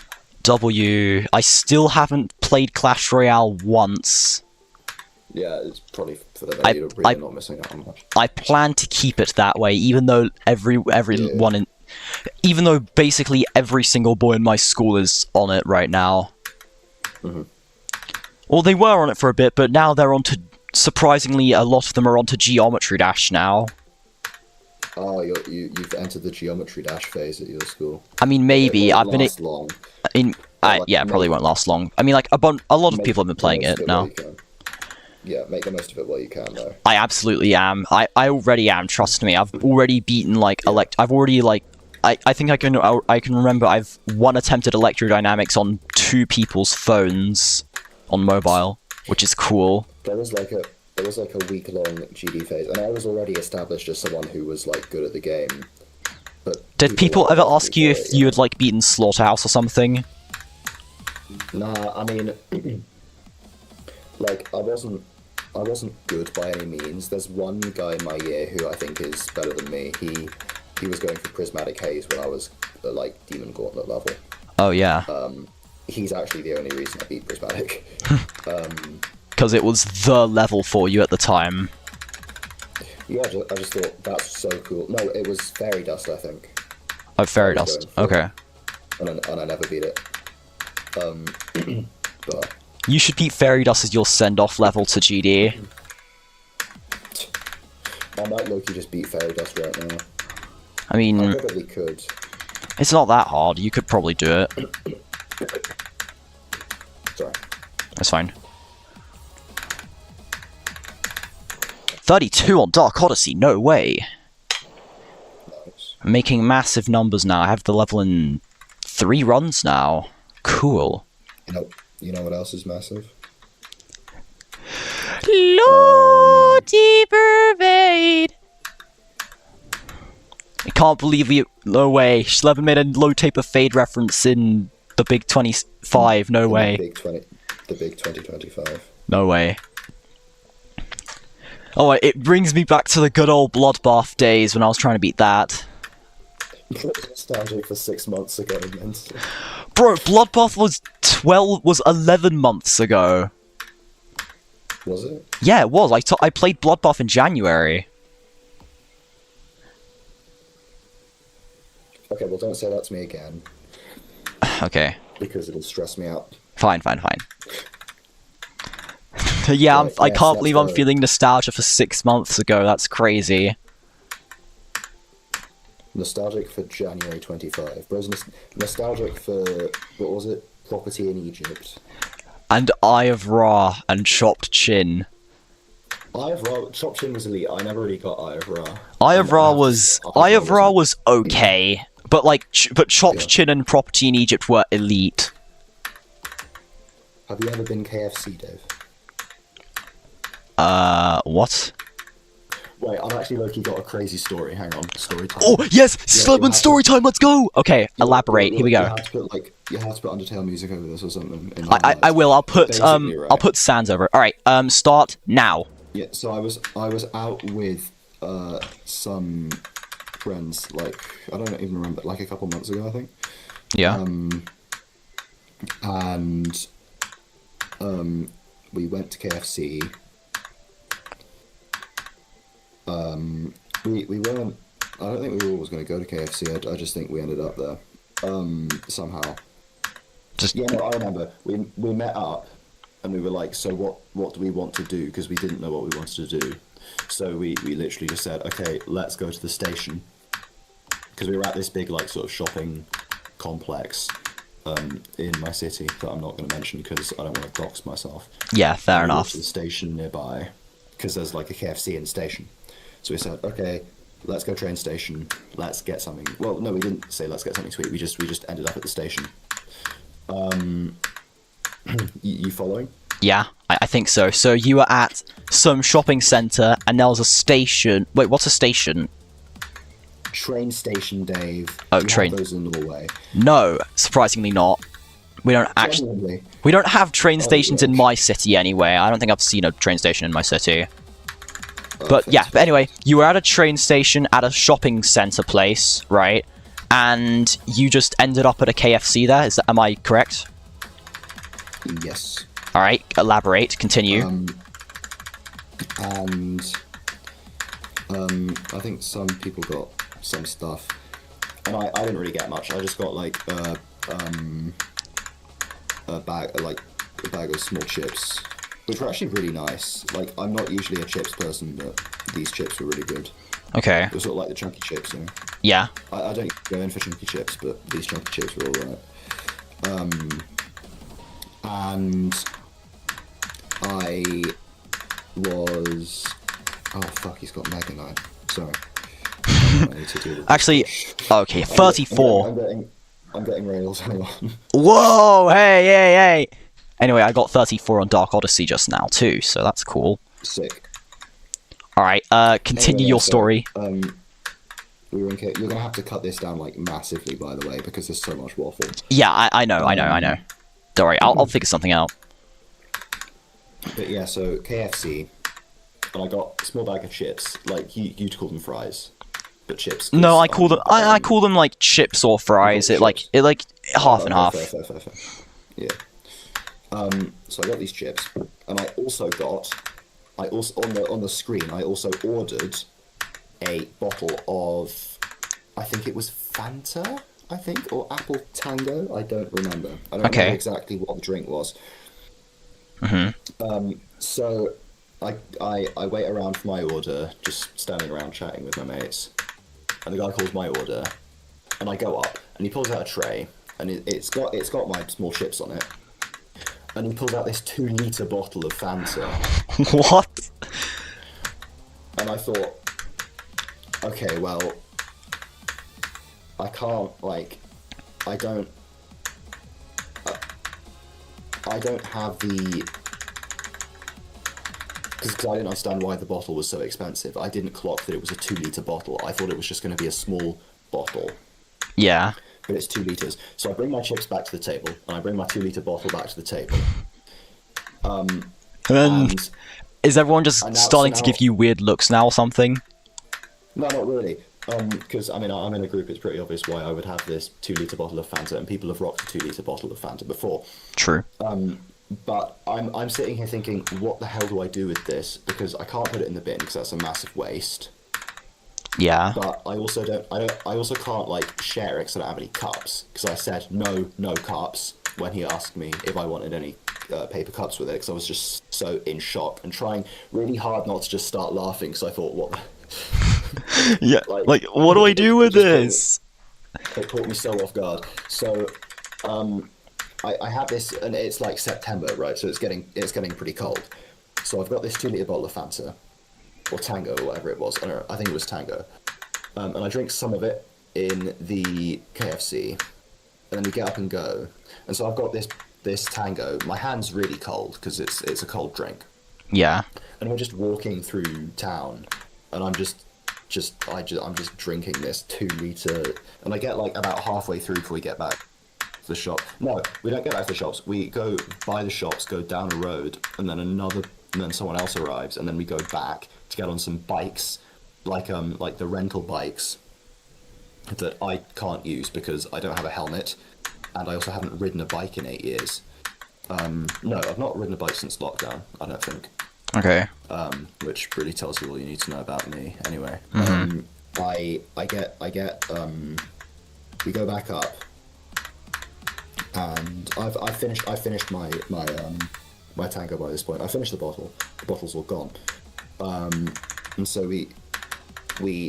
W. I still haven't played Clash Royale once. Yeah, it's probably for the day you're really not missing out on much. I plan to keep it that way, even though everyone in... Even though basically every single boy in my school is on it right now. Mm-hmm. Well, they were on it for a bit, but now they're on to... Surprisingly, a lot of them are onto Geometry Dash now. Oh, you've entered the Geometry Dash phase at your school. I mean, maybe. I've been... long. Yeah, it probably won't last long. I mean, like, a lot of people have been playing it now. Yeah, make the most of it while you can, though. I absolutely am. I already am, trust me. I've already beaten, like, I've already, like... I think I can remember I've attempted electrodynamics on 2 people's phones on mobile, which is cool. There was like a week-long GD phase, and I was already established as someone who was like good at the game. But did people ever ask you if you had like beaten Slaughterhouse or something? Nah, I mean, like I wasn't good by any means. There's one guy in my year who I think is better than me. He was going for Prismatic Haze when I was like Demon Gauntlet level. Oh yeah. He's actually the only reason I beat Prismatic. Because it was the level for you at the time. Yeah, I just thought that's so cool. No, it was Fairy Dust, I think. Oh, Fairy Dust. Okay. And I never beat it. But You should beat Fairy Dust as your send-off level to GD. I might low-key just beat Fairy Dust right now. I mean, I probably could. it's not that hard. You could probably do it. Sorry. That's fine. 32 on Dark Odyssey, no way. Nice. I'm making massive numbers now. I have the level in 3 runs now. Cool. You know what else is massive? Lordy Pervade! I can't believe we... No way. sllaB made a low taper fade reference in the big 25. No way. The big 2025. No way. Oh, it brings me back to the good old Bloodbath days when I was trying to beat that. Nostalgic for 6 months ago, man. Bro, Bloodbath was 11 months ago. Was it? Yeah, it was. I played Bloodbath in January. Okay, well, don't say that to me again. Okay. Because it'll stress me out. Fine. Yeah, Right, I can't yes, believe I'm feeling nostalgia for 6 months ago. That's crazy. Nostalgic for January 25. Bro's nostalgic for, what was it? Property in Egypt. And Eye of Ra and Chopped Chin. Eye of Ra, Chopped Chin was elite. I never really got Eye of Ra. Eye of Ra was okay, but but Chopped Chin and Property in Egypt were elite. Have you ever been KFC, Dave? What? Wait, I've actually low-key got a crazy story. Hang on, story time. Oh yes, sllaB story time. Let's go. Okay, elaborate. Here we go. You have to put Undertale music over this or something. I will. I'll put Right. I'll put Sans over it. All right. Start now. Yeah. So I was out with some friends. Like I don't even remember. Like a couple months ago, I think. Yeah. And we went to KFC. We weren't. I don't think we were always going to go to KFC. I just think we ended up there. Somehow. Yeah, no, I remember. We met up, and we were like, so what do we want to do? Because we didn't know what we wanted to do. So we literally just said, okay, let's go to the station. Because we were at this big like sort of shopping complex in my city that I'm not going to mention because I don't want to dox myself. Yeah, fair we enough. went to the station nearby because there's like a KFC in the station. So we said, okay, let's go train station. Let's get something. Well, no, we didn't say let's get something sweet. We just ended up at the station. You following? Yeah, I think so. So you were at some shopping centre, and there was a station. Wait, what's a station? Train station, Dave. Oh, you train. Have those in Norway. No, surprisingly not. We don't actually. Genuinely. We don't have train stations in gosh. my city anyway. I don't think I've seen a train station in my city. But Thanks. yeah, but anyway, you were at a train station at a shopping centre place, right? And you just ended up at a KFC there. Am I correct? Yes. All right, elaborate. Continue. And I think some people got some stuff, and I didn't really get much. I just got like a bag of small chips, which were actually really nice. Like I'm not usually a chips person, but these chips were really good. Okay. It was sort of like the chunky chips, you know? Yeah. I don't go in for chunky chips, but these chunky chips were alright. And I was... Oh fuck, he's got Mega 9. Sorry. I need to do this. Actually, okay, 34. I'm getting rails, hang on. Whoa, hey. Anyway, I got 34 on Dark Odyssey just now too, so that's cool. Sick. Alright, continue your story. We were in You're gonna have to cut this down like massively, by the way, because there's so much waffle. Yeah, I know. Don't worry, I'll figure something out. But yeah, so KFC, and I got a small bag of chips. Like you'd call them fries, but chips. No, I call them. I call them like chips or fries. It like half and half. Fair. Yeah. So I got these chips, and I also on the screen I also ordered a bottle of, I think it was Fanta, I think, or Apple Tango. I don't remember. I don't remember exactly what the drink was. So I wait around for my order, just standing around chatting with my mates, and the guy calls my order, and I go up, and he pulls out a tray, and it's got my small chips on it, and he pulls out this 2-litre bottle of Fanta. What? And I thought, okay, well, I can't, like, I don't have the, because I didn't understand why the bottle was so expensive. I didn't clock that it was a 2-litre bottle. I thought it was just going to be a small bottle. Yeah. But it's 2 litres. So I bring my chips back to the table, and I bring my 2-litre bottle back to the table. And then, is everyone just starting to give you weird looks now or something? No, not really. Because, I mean, I'm in a group, it's pretty obvious why I would have this 2-litre bottle of Fanta, and people have rocked a 2-litre bottle of Fanta before. True. But I'm sitting here thinking, what the hell do I do with this? Because I can't put it in the bin, because that's a massive waste. Yeah. But I also can't, like, share it because I don't have any cups. Because I said, no cups, when he asked me if I wanted any paper cups with it, because I was just so in shock and trying really hard not to just start laughing, because I thought, what the... Yeah, like, what do I do with this? It caught me so off guard. So, I have this, and it's like September, right? So it's getting pretty cold. So I've got this 2-litre bottle of Fanta, or Tango, or whatever it was. I don't know, I think it was Tango. And I drink some of it in the KFC, and then we get up and go. And so I've got this Tango. My hand's really cold because it's a cold drink. Yeah. And we're just walking through town, and I'm just drinking this 2-litre, and I get like about halfway through before we get back to the shop. No, we don't get back to the shops. We go by the shops, go down a road, and then someone else arrives, and then we go back to get on some bikes, like the rental bikes that I can't use because I don't have a helmet, and I also haven't ridden a bike in 8 years. No, I've not ridden a bike since lockdown, I don't think. Okay. Which really tells you all you need to know about me. Anyway, we go back up, and I've finished my Tango by this point. I finished the bottle. The bottle's all gone. And so we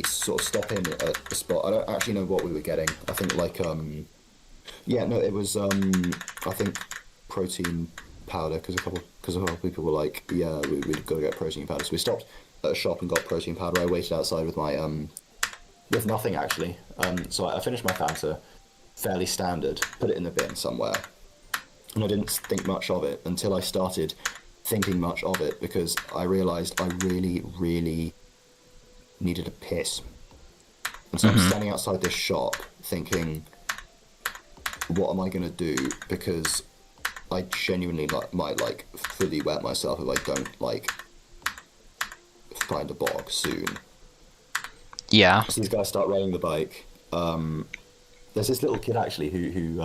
sort of stop in at a spot. I don't actually know what we were getting. I think it was I think protein powder, because a couple of people were like, yeah, we've got to get protein powder. So we stopped at a shop and got protein powder. I waited outside with my with nothing actually. So I finished my Fanta, fairly standard, put it in the bin somewhere, and I didn't think much of it until I started thinking much of it, because I realised I really, really needed a piss. And so I'm standing outside this shop thinking, what am I going to do? Because I genuinely might fully wet myself if I don't find a bog soon. Yeah. So these guys start riding the bike. There's this little kid actually who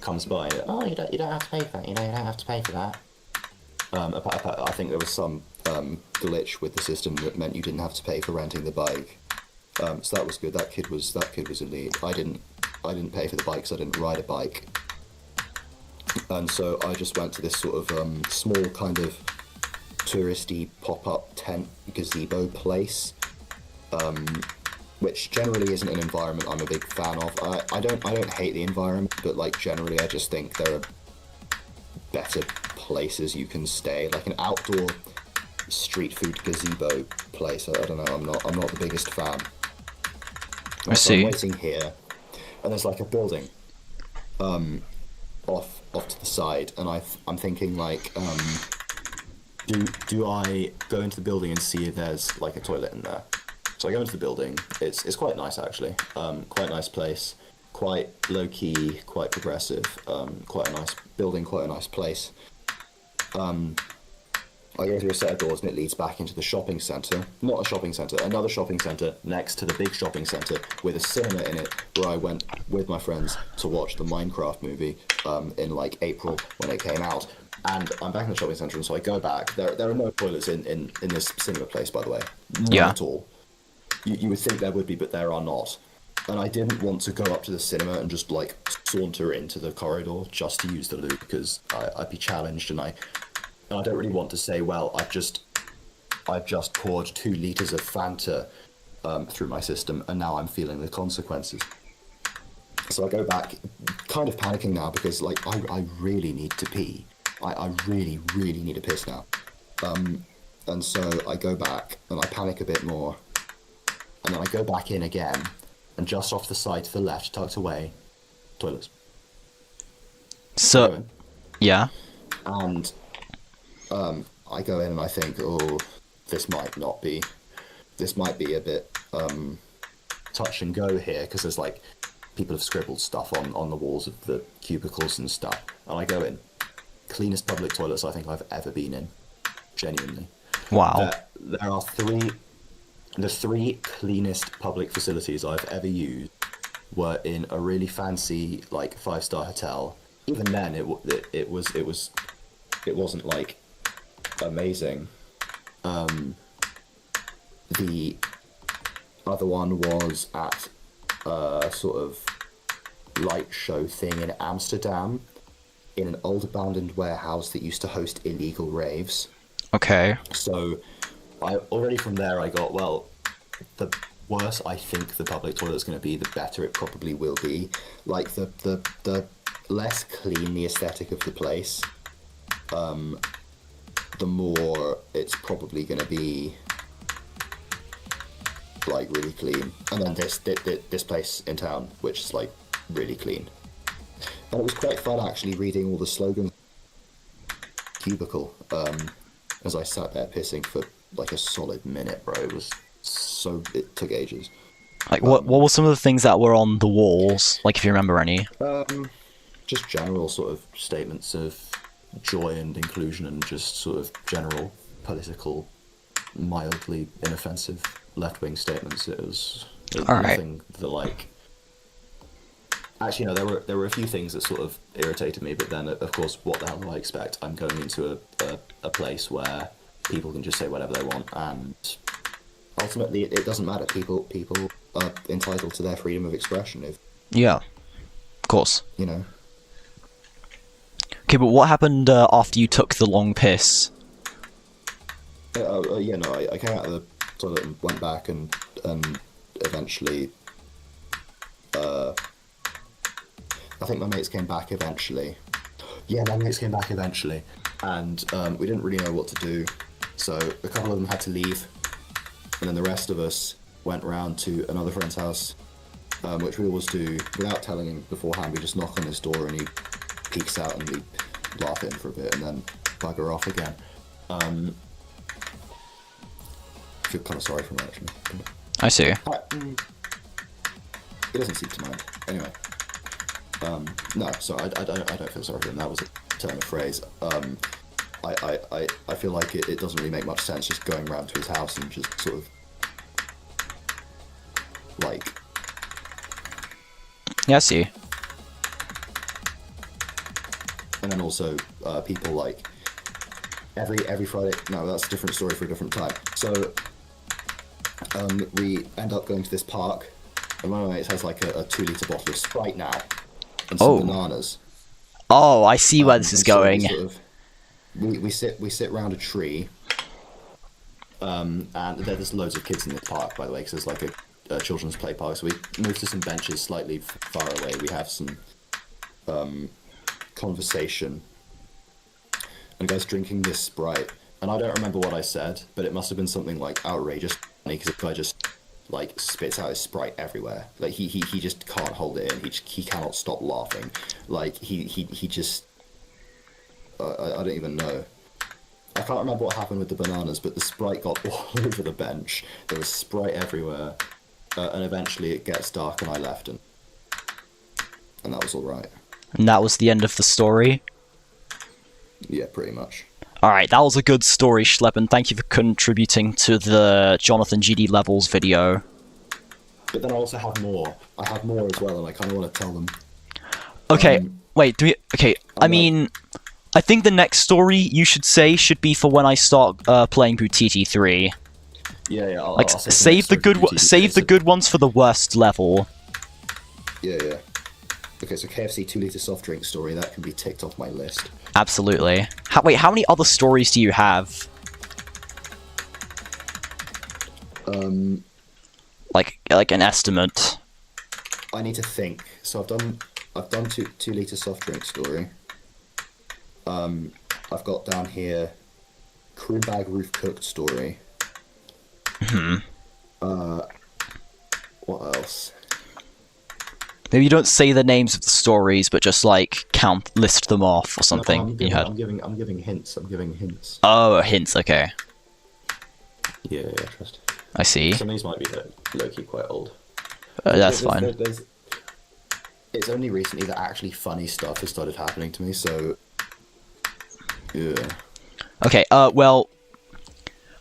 comes by. Oh, you don't have to pay for that. You don't have to pay for that. I think there was some glitch with the system that meant you didn't have to pay for renting the bike. So that was good. That kid was elite. I didn't pay for the bike because I didn't ride a bike. And so I just went to this sort of small kind of touristy pop-up tent gazebo place, which generally isn't an environment I'm a big fan of. I don't hate the environment, but generally I just think there are better places you can stay, like an outdoor street food gazebo place. I don't know. I'm not the biggest fan. I see. I'm waiting here, and there's a building, off to the side, and I'm thinking do I go into the building and see if there's a toilet in there? So I go into the building. It's quite nice actually. Quite a nice place. Quite low key. Quite progressive. Quite a nice building. Quite a nice place. I go through a set of doors and it leads back into the shopping centre. Not a shopping centre, another shopping centre next to the big shopping centre with a cinema in it, where I went with my friends to watch the Minecraft movie in April when it came out. And I'm back in the shopping centre, and so I go back. There are no toilets in this cinema place, by the way. None at all. you would think there would be, but there are not. And I didn't want to go up to the cinema and just like saunter into the corridor just to use the loo, because I'd be challenged, and I don't really want to say, well, I've just poured 2 liters of Fanta through my system, and now I'm feeling the consequences. So I go back, kind of panicking now, because like I really need to pee. I really, really need a piss now. And so I go back and I panic a bit more, and then I go back in again. And just off the side to the left, tucked away, toilets. So, yeah. And I go in and I think, oh, this might be a bit touch and go here, because there's like people have scribbled stuff on the walls of the cubicles and stuff. And I go in, cleanest public toilets I think I've ever been in, genuinely. Wow. There are the 3 cleanest public facilities I've ever used were in a really fancy, like, 5-star hotel. Even then, it wasn't like amazing. The other one was at a sort of light show thing in Amsterdam, in an old abandoned warehouse that used to host illegal raves. Okay. So already from there I got, well, the worse I think the public toilet is going to be, the better it probably will be. Like, the less clean the aesthetic of the place, the more it's probably going to be, like, really clean. And then this place in town, which is, like, really clean. And it was quite fun, actually, reading all the slogans cubicle, as I sat there pissing for like a solid minute, bro. It took ages. Like, what were some of the things that were on the walls? Like, if you remember any? Just general sort of statements of joy and inclusion, and just sort of general political, mildly inoffensive left-wing statements. It was nothing that, like... Actually, no, there were a few things that sort of irritated me, but then, of course, what the hell do I expect? I'm going into a place where people can just say whatever they want, and ultimately it doesn't matter. People are entitled to their freedom of expression. Yeah, of course. You know. Okay, but what happened after you took the long piss? Yeah, no, I came out of the toilet and went back, and eventually, I think my mates came back eventually. Yeah, my mates came back eventually, and we didn't really know what to do, so a couple of them had to leave, and then the rest of us went round to another friend's house, which we always do without telling him beforehand. We just knock on his door and he peeks out, and we laugh at him for a bit and then bugger off again. I feel kind of sorry for him, actually. I see. He doesn't seem to mind. Anyway. No, sorry, I don't feel sorry for him. That was a turn of phrase. I feel like it doesn't really make much sense just going round to his house and just sort of, like... Yeah, I see. And then also, people, like, every Friday... No, that's a different story for a different time. So, we end up going to this park, and one of my mates has, like, a 2-litre bottle of Sprite now. And some bananas. Oh, I see where this is going. So we sit round a tree, and there's loads of kids in this park, by the way, because there's like a children's play park. So we move to some benches slightly far away. We have some conversation, and guys drinking this Sprite. And I don't remember what I said, but it must have been something like outrageous funny, because the guy just like spits out his Sprite everywhere. Like he just can't hold it in. He cannot stop laughing. Like he just I don't even know. I can't remember what happened with the bananas, but the Sprite got all over the bench. There was Sprite everywhere, and eventually it gets dark, and I left, and that was all right. And that was the end of the story. Yeah, pretty much. Alright, that was a good story, sllaB, and thank you for contributing to the JonathanGD levels video. But then I also have more. I have more as well, and I kind of want to tell them. Okay, wait, I mean, I think the next story you should say should be for when I start playing BuTiTi III. Yeah, yeah. Like, I'll save the good ones for the worst level. Yeah, yeah. Okay, so KFC 2 liter soft drink story, that can be ticked off my list. Absolutely. Wait, how many other stories do you have? Like an estimate. I need to think. So I've done 2 liter soft drink story. I've got down here crew bag roof cooked story. What else? Maybe you don't say the names of the stories, but just like list them off or something. No, I'm giving hints. I'm giving hints. Oh, hints. Okay, Yeah, trust. I see. Some of these might be low-key quite old. That's fine. It's only recently that actually funny stuff has started happening to me, so... Yeah. Okay, well...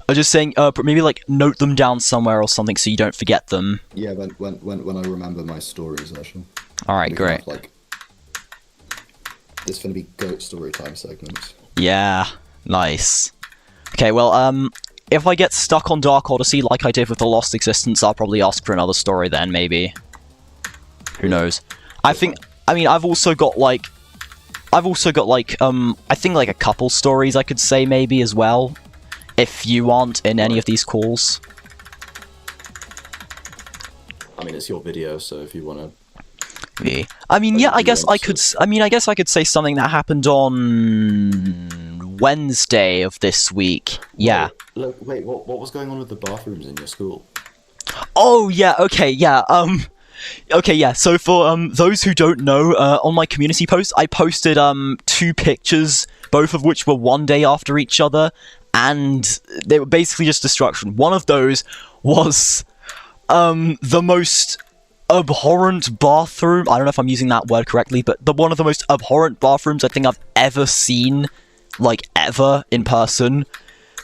I was just saying, maybe, like, note them down somewhere or something so you don't forget them. Yeah, when I remember my stories, actually. Alright, great. Have, like... There's gonna be goat story time segments. Yeah, nice. Okay, well, if I get stuck on Dark Odyssey like I did with The Lost Existence, I'll probably ask for another story then, maybe. Who knows? I mean, I've also got, like, I think, like, a couple stories I could say, maybe, as well. If you aren't in any of these calls. I mean, it's your video, so if you wanna... Yeah. I mean, yeah, I guess I could say something that happened on Wednesday of this week. Yeah. Wait, what was going on with the bathrooms in your school? Oh, yeah, okay, yeah, okay, yeah, so for, those who don't know, on my community post, I posted, 2 pictures, both of which were one day after each other, and they were basically just destruction. One of those was, the most abhorrent bathroom, I don't know if I'm using that word correctly, but one of the most abhorrent bathrooms I think I've ever seen, like, ever, in person.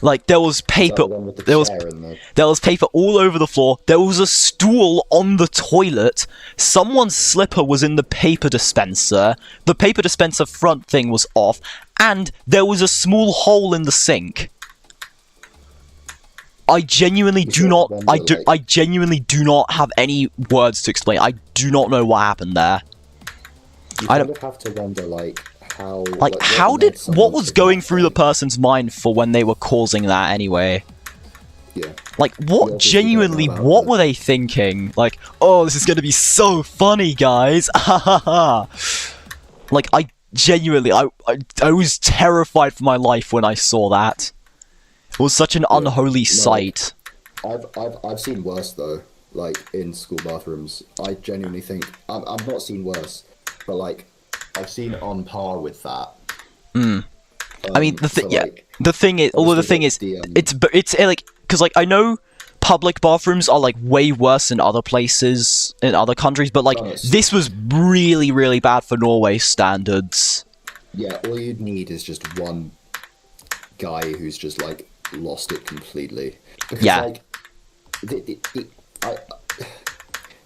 Like, there was paper, there was paper all over the floor, there was a stool on the toilet, someone's slipper was in the paper dispenser, the paper dispenser front thing was off, and there was a small hole in the sink. I genuinely do not, I genuinely do not have any words to explain. I do not know what happened there. You kind of have to wonder, like, how... Like, what was going through the person's mind for when they were causing that anyway? Yeah. Like, what were they thinking? Like, oh, this is gonna be so funny, guys! Like, I genuinely, I was terrified for my life when I saw that. It was such an unholy sight. I've seen worse, though, like, in school bathrooms. I genuinely think... I've not seen worse, but, like, I've seen on par with that. I mean, the thing is, it's like, because, like, I know public bathrooms are, like, way worse in other places, in other countries, but, like, this was really, really bad for Norway standards. Yeah, all you'd need is just one guy who's just, like, lost it completely. Because, yeah. Like,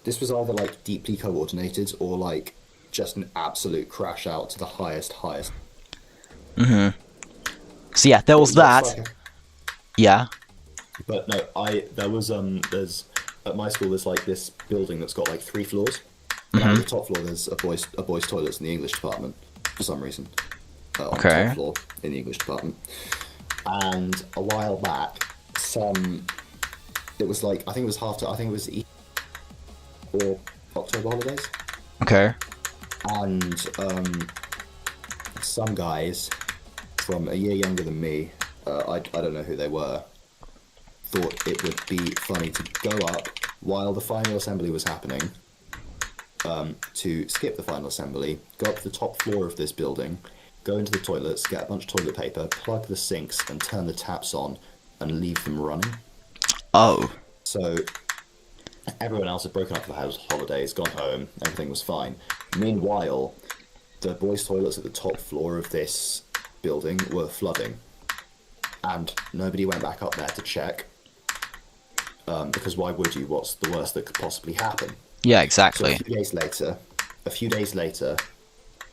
this was either, like, deeply coordinated or, like, just an absolute crash out to the highest. So yeah, there was that. Like yeah. But no, there's at my school there's like this building that's got like 3 floors. And on the top floor there's a boys' toilets in the English department for some reason. On the top floor in the English department. And a while back, it was like I think it was Easter or October holidays. Okay. And some guys from a year younger than me, I don't know who they were, thought it would be funny to go up while the final assembly was happening, to skip the final assembly, go up to the top floor of this building, go into the toilets, get a bunch of toilet paper, plug the sinks and turn the taps on and leave them running. Oh. So everyone else had broken up for the holidays, gone home, everything was fine. Meanwhile, the boys' toilets at the top floor of this building were flooding. And nobody went back up there to check. Because why would you? What's the worst that could possibly happen? Yeah, exactly. So a few days later,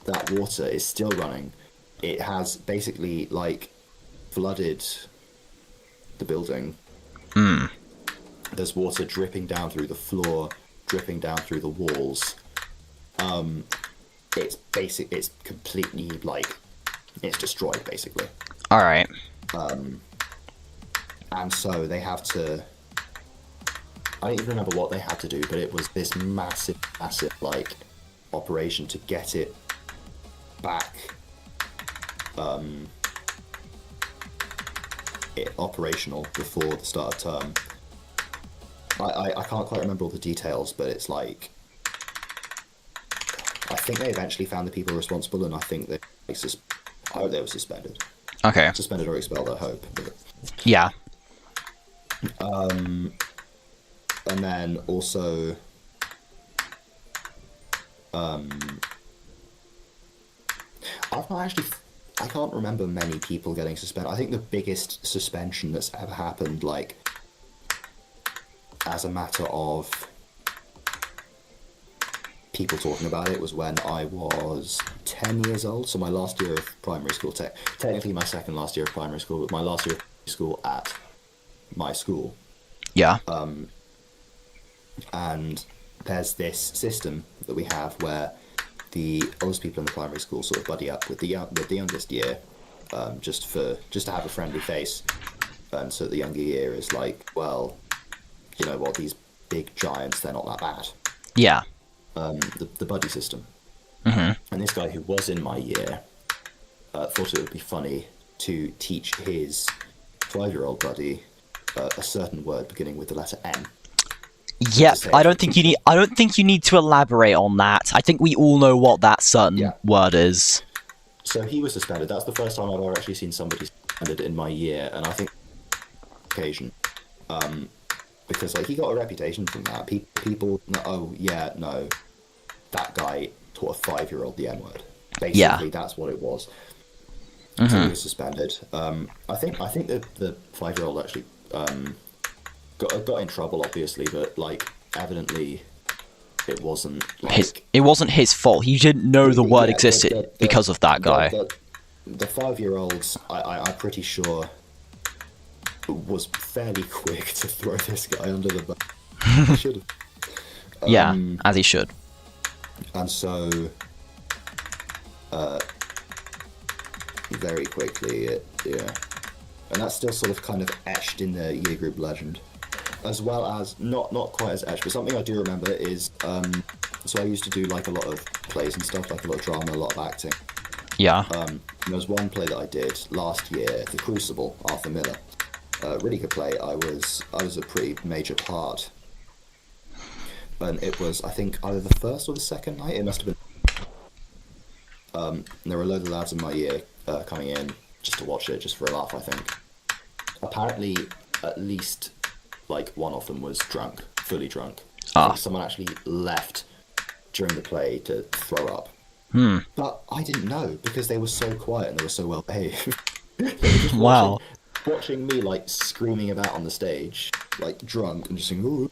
that water is still running. It has basically, like, flooded the building. There's water dripping down through the floor, dripping down through the walls. It's completely, like, it's destroyed, basically. Alright. And so they have to, I don't even remember what they had to do, but it was this massive, like, operation to get it back, operational before the start of term. I can't quite remember all the details, but it's like, I think they eventually found the people responsible, and I think they, I hope they were suspended. Okay. Suspended or expelled, I hope. Yeah. And then also, I can't remember many people getting suspended. I think the biggest suspension that's ever happened, like, as a matter of people talking about it, was when I was 10 years old, so my last year of primary school, technically my second last year of primary school, but my last year of school at my school. Yeah. And there's this system that we have where the oldest people in the primary school sort of buddy up with the youngest year, just to have a friendly face, and so the younger year is like, well, you know what, these big giants, they're not that bad. Yeah. The buddy system. Mm-hmm. And this guy who was in my year thought it would be funny to teach his 5-year-old buddy a certain word beginning with the letter N. Yep, I don't think you need to elaborate on that. I think we all know what that certain word is. So he was suspended. That's the first time I've ever actually seen somebody suspended in my year, and I think occasion, because like he got a reputation from that. People, oh yeah, no, that guy taught a 5-year-old the N-word. Basically, that's what it was. Mm-hmm. So he was suspended. I think the 5-year-old actually got in trouble, obviously, but like evidently it wasn't like it wasn't his fault. He didn't know the word existed because of that guy. The 5-year-olds, I'm pretty sure, was fairly quick to throw this guy under the bus. He should have. Yeah, as he should. And so, very quickly, and that's still sort of kind of etched in the year group legend, as well as not quite as etched, but something I do remember is, so I used to do like a lot of plays and stuff, like a lot of drama, a lot of acting. Yeah. There was one play that I did last year, The Crucible, Arthur Miller. Really good play. I was a pretty major part, and it was, I think, either the first or the second night. It must have been. There were a load of lads in my year coming in just to watch it, just for a laugh, I think. Apparently, at least like one of them was drunk, fully drunk. I think someone actually left during the play to throw up. But I didn't know because they were so quiet and they were so well behaved. Wow. Watching me like screaming about on the stage, like drunk, and just saying, "Ooh."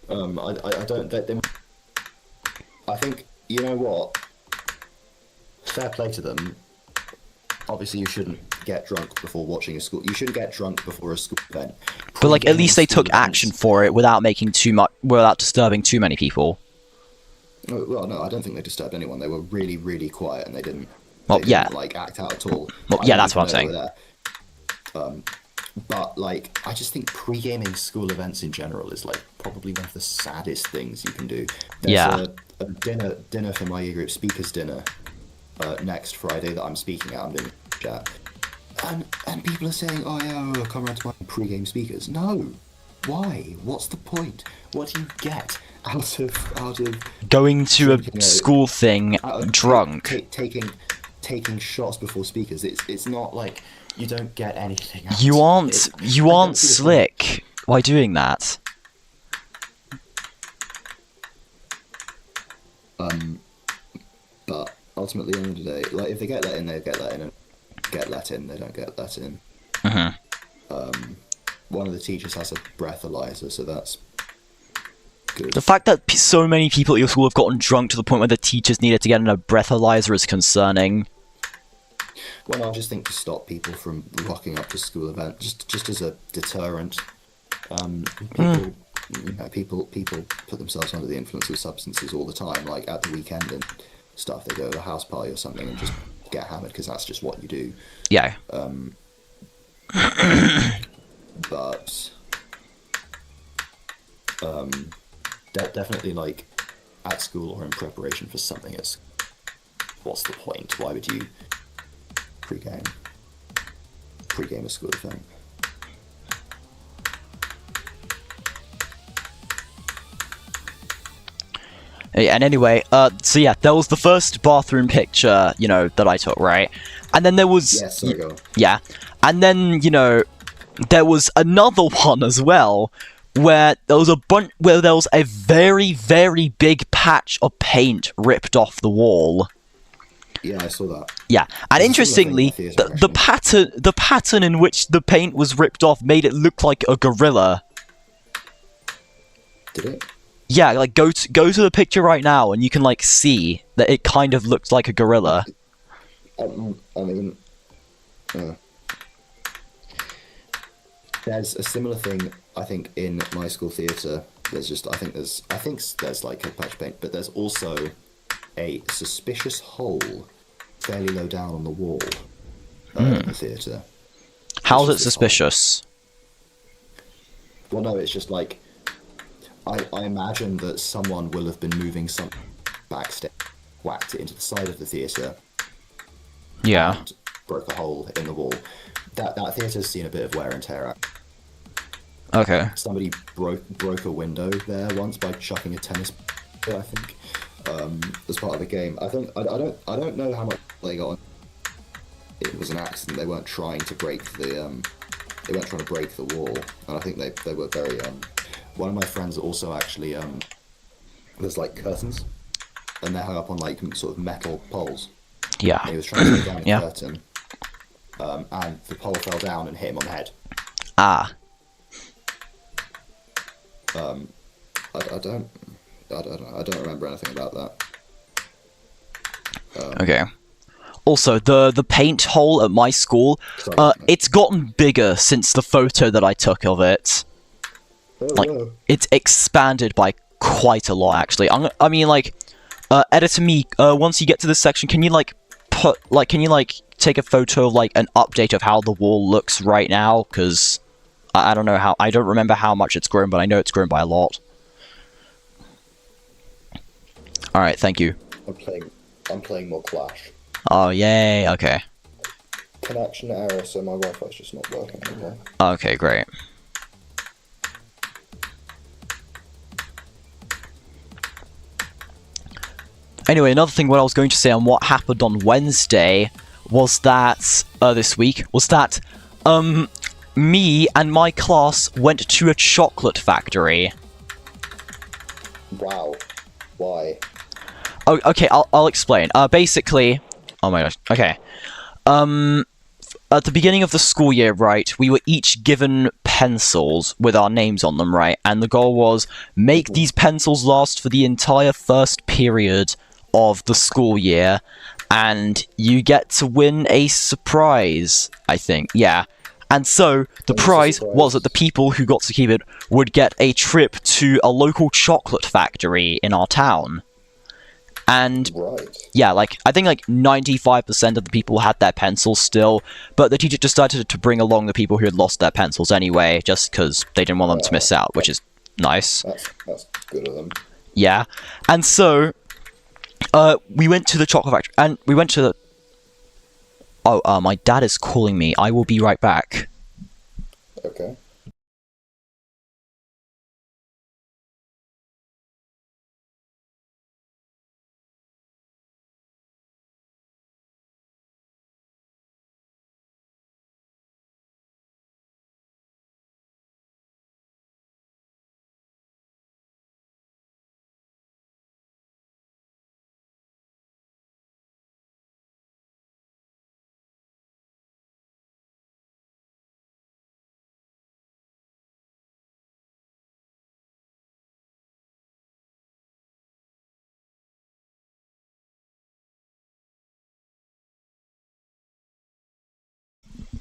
I don't. I think, you know what? Fair play to them. Obviously, you shouldn't get drunk before watching a school. You shouldn't get drunk before a school event. But like, at least they took action for it without making without disturbing too many people. Well, no, I don't think they disturbed anyone. They were really, really quiet, and they didn't. Well, they didn't, like, act out at all. Well, yeah, that's what I'm saying. But like, I just think pre-gaming school events in general is like probably one of the saddest things you can do. There's a dinner for my year group, speakers dinner, next Friday that I'm speaking at. I'm doing a chat, and people are saying, "Oh yeah, come around to my pre-game speakers." No, why? What's the point? What do you get out of going to a school thing drunk? Taking shots before speakers. It's not like you don't get anything out. You aren't slick by doing that. But ultimately, at the end of the day, like, if they get let in, they get let in, and get let in, they don't get let in. Mm-hmm. One of the teachers has a breathalyzer, so that's good. The fact that so many people at your school have gotten drunk to the point where the teachers needed to get in a breathalyzer is concerning. Well, I just think to stop people from rocking up to school events, just as a deterrent. People, people put themselves under the influence of substances all the time. Like at the weekend and stuff, they go to a house party or something and just get hammered because that's just what you do. Yeah. But definitely like at school or in preparation for something, it's what's the point? Why would you pre-game a school event? And anyway, so yeah, that was the first bathroom picture, you know, that I took, right? And then there was... Yes, there we go. Yeah. And then, you know, there was another one as well, where there was a very, very big patch of paint ripped off the wall. Yeah, I saw that. Yeah, and interestingly, the pattern in which the paint was ripped off made it look like a gorilla. Did it? Yeah, like go to the picture right now, and you can like see that it kind of looks like a gorilla. I mean, there's a similar thing. I think in my school theatre, I think there's like a patch paint, but there's also a suspicious hole fairly low down on the wall in the theatre. How's it suspicious? Well, no, it's just like I imagine that someone will have been moving some backstage, whacked it into the side of the theatre. Yeah. And broke a hole in the wall. That theatre's seen a bit of wear and tear. Okay. Somebody broke a window there once by chucking a tennis ball, I think, as part of the game. I don't know how much they got on. It was an accident. They weren't trying to break the wall, and I think they were very one of my friends also actually there's like curtains, and they're hung up on like sort of metal poles. Yeah. And he was trying to take down a curtain, and the pole fell down and hit him on the head. Ah. I don't remember anything about that. Okay. Also, the paint hole at my school, it's gotten bigger since the photo that I took of it. Oh, like, no. It's expanded by quite a lot, actually. I mean, like, editor me, once you get to this section, can you, like, take a photo of, like, an update of how the wall looks right now? Because I don't know I don't remember how much it's grown, but I know it's grown by a lot. Alright, thank you. I'm playing more Clash. Oh, yay, okay. Connection error, so my Wi-Fi's just not working anymore. Okay, great. Anyway, another thing what I was going to say on what happened on Wednesday was that, this week, was that, me and my class went to a chocolate factory. Wow. Why? Oh, okay, I'll explain. Basically... Oh my gosh, okay. At the beginning of the school year, right, we were each given pencils with our names on them, right? And the goal was, make these pencils last for the entire first period of the school year, and you get to win a surprise, I think, yeah. And so, the prize was that the people who got to keep it would get a trip to a local chocolate factory in our town. And, yeah, like, I think, like, 95% of the people had their pencils still, but the teacher decided to bring along the people who had lost their pencils anyway, just because they didn't want them to miss out, which is nice. That's good of them. Yeah. And so, we went to the chocolate factory, and we went to the... Oh, my dad is calling me. I will be right back. Okay.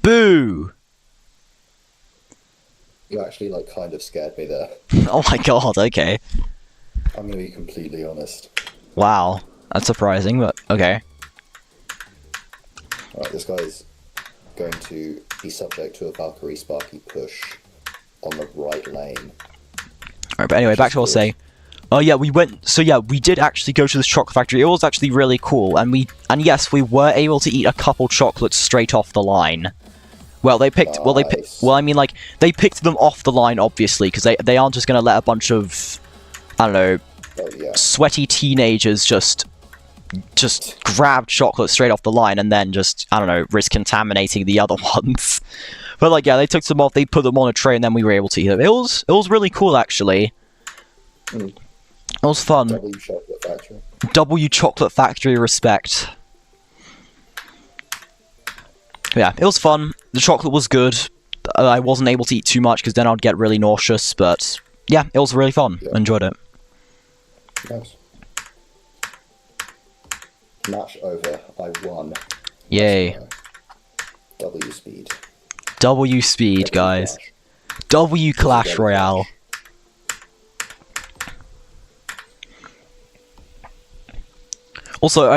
Boo! You actually like kind of scared me there. Oh my god, okay. I'm gonna be completely honest. Wow. That's surprising, but okay. Alright, this guy's going to be subject to a Valkyrie Sparky push on the right lane. Alright, but anyway, back to what I was saying. Oh yeah, we did actually go to this chocolate factory. It was actually really cool, and yes, we were able to eat a couple chocolates straight off the line. Well, they picked. Nice. I mean, like they picked them off the line, obviously, because they aren't just gonna let a bunch of, I don't know, sweaty teenagers just grab chocolate straight off the line and then just, I don't know, risk contaminating the other ones. But like, yeah, they took them off, they put them on a tray, and then we were able to eat them. It was really cool, actually. It was fun. W Chocolate Factory. W Chocolate Factory respect. Yeah, it was fun. The chocolate was good. I wasn't able to eat too much because then I'd get really nauseous, but yeah, it was really fun. Yeah. Enjoyed it. Nice. Match over. I won. Yay. W speed. W speed, guys. W Clash Royale. Also,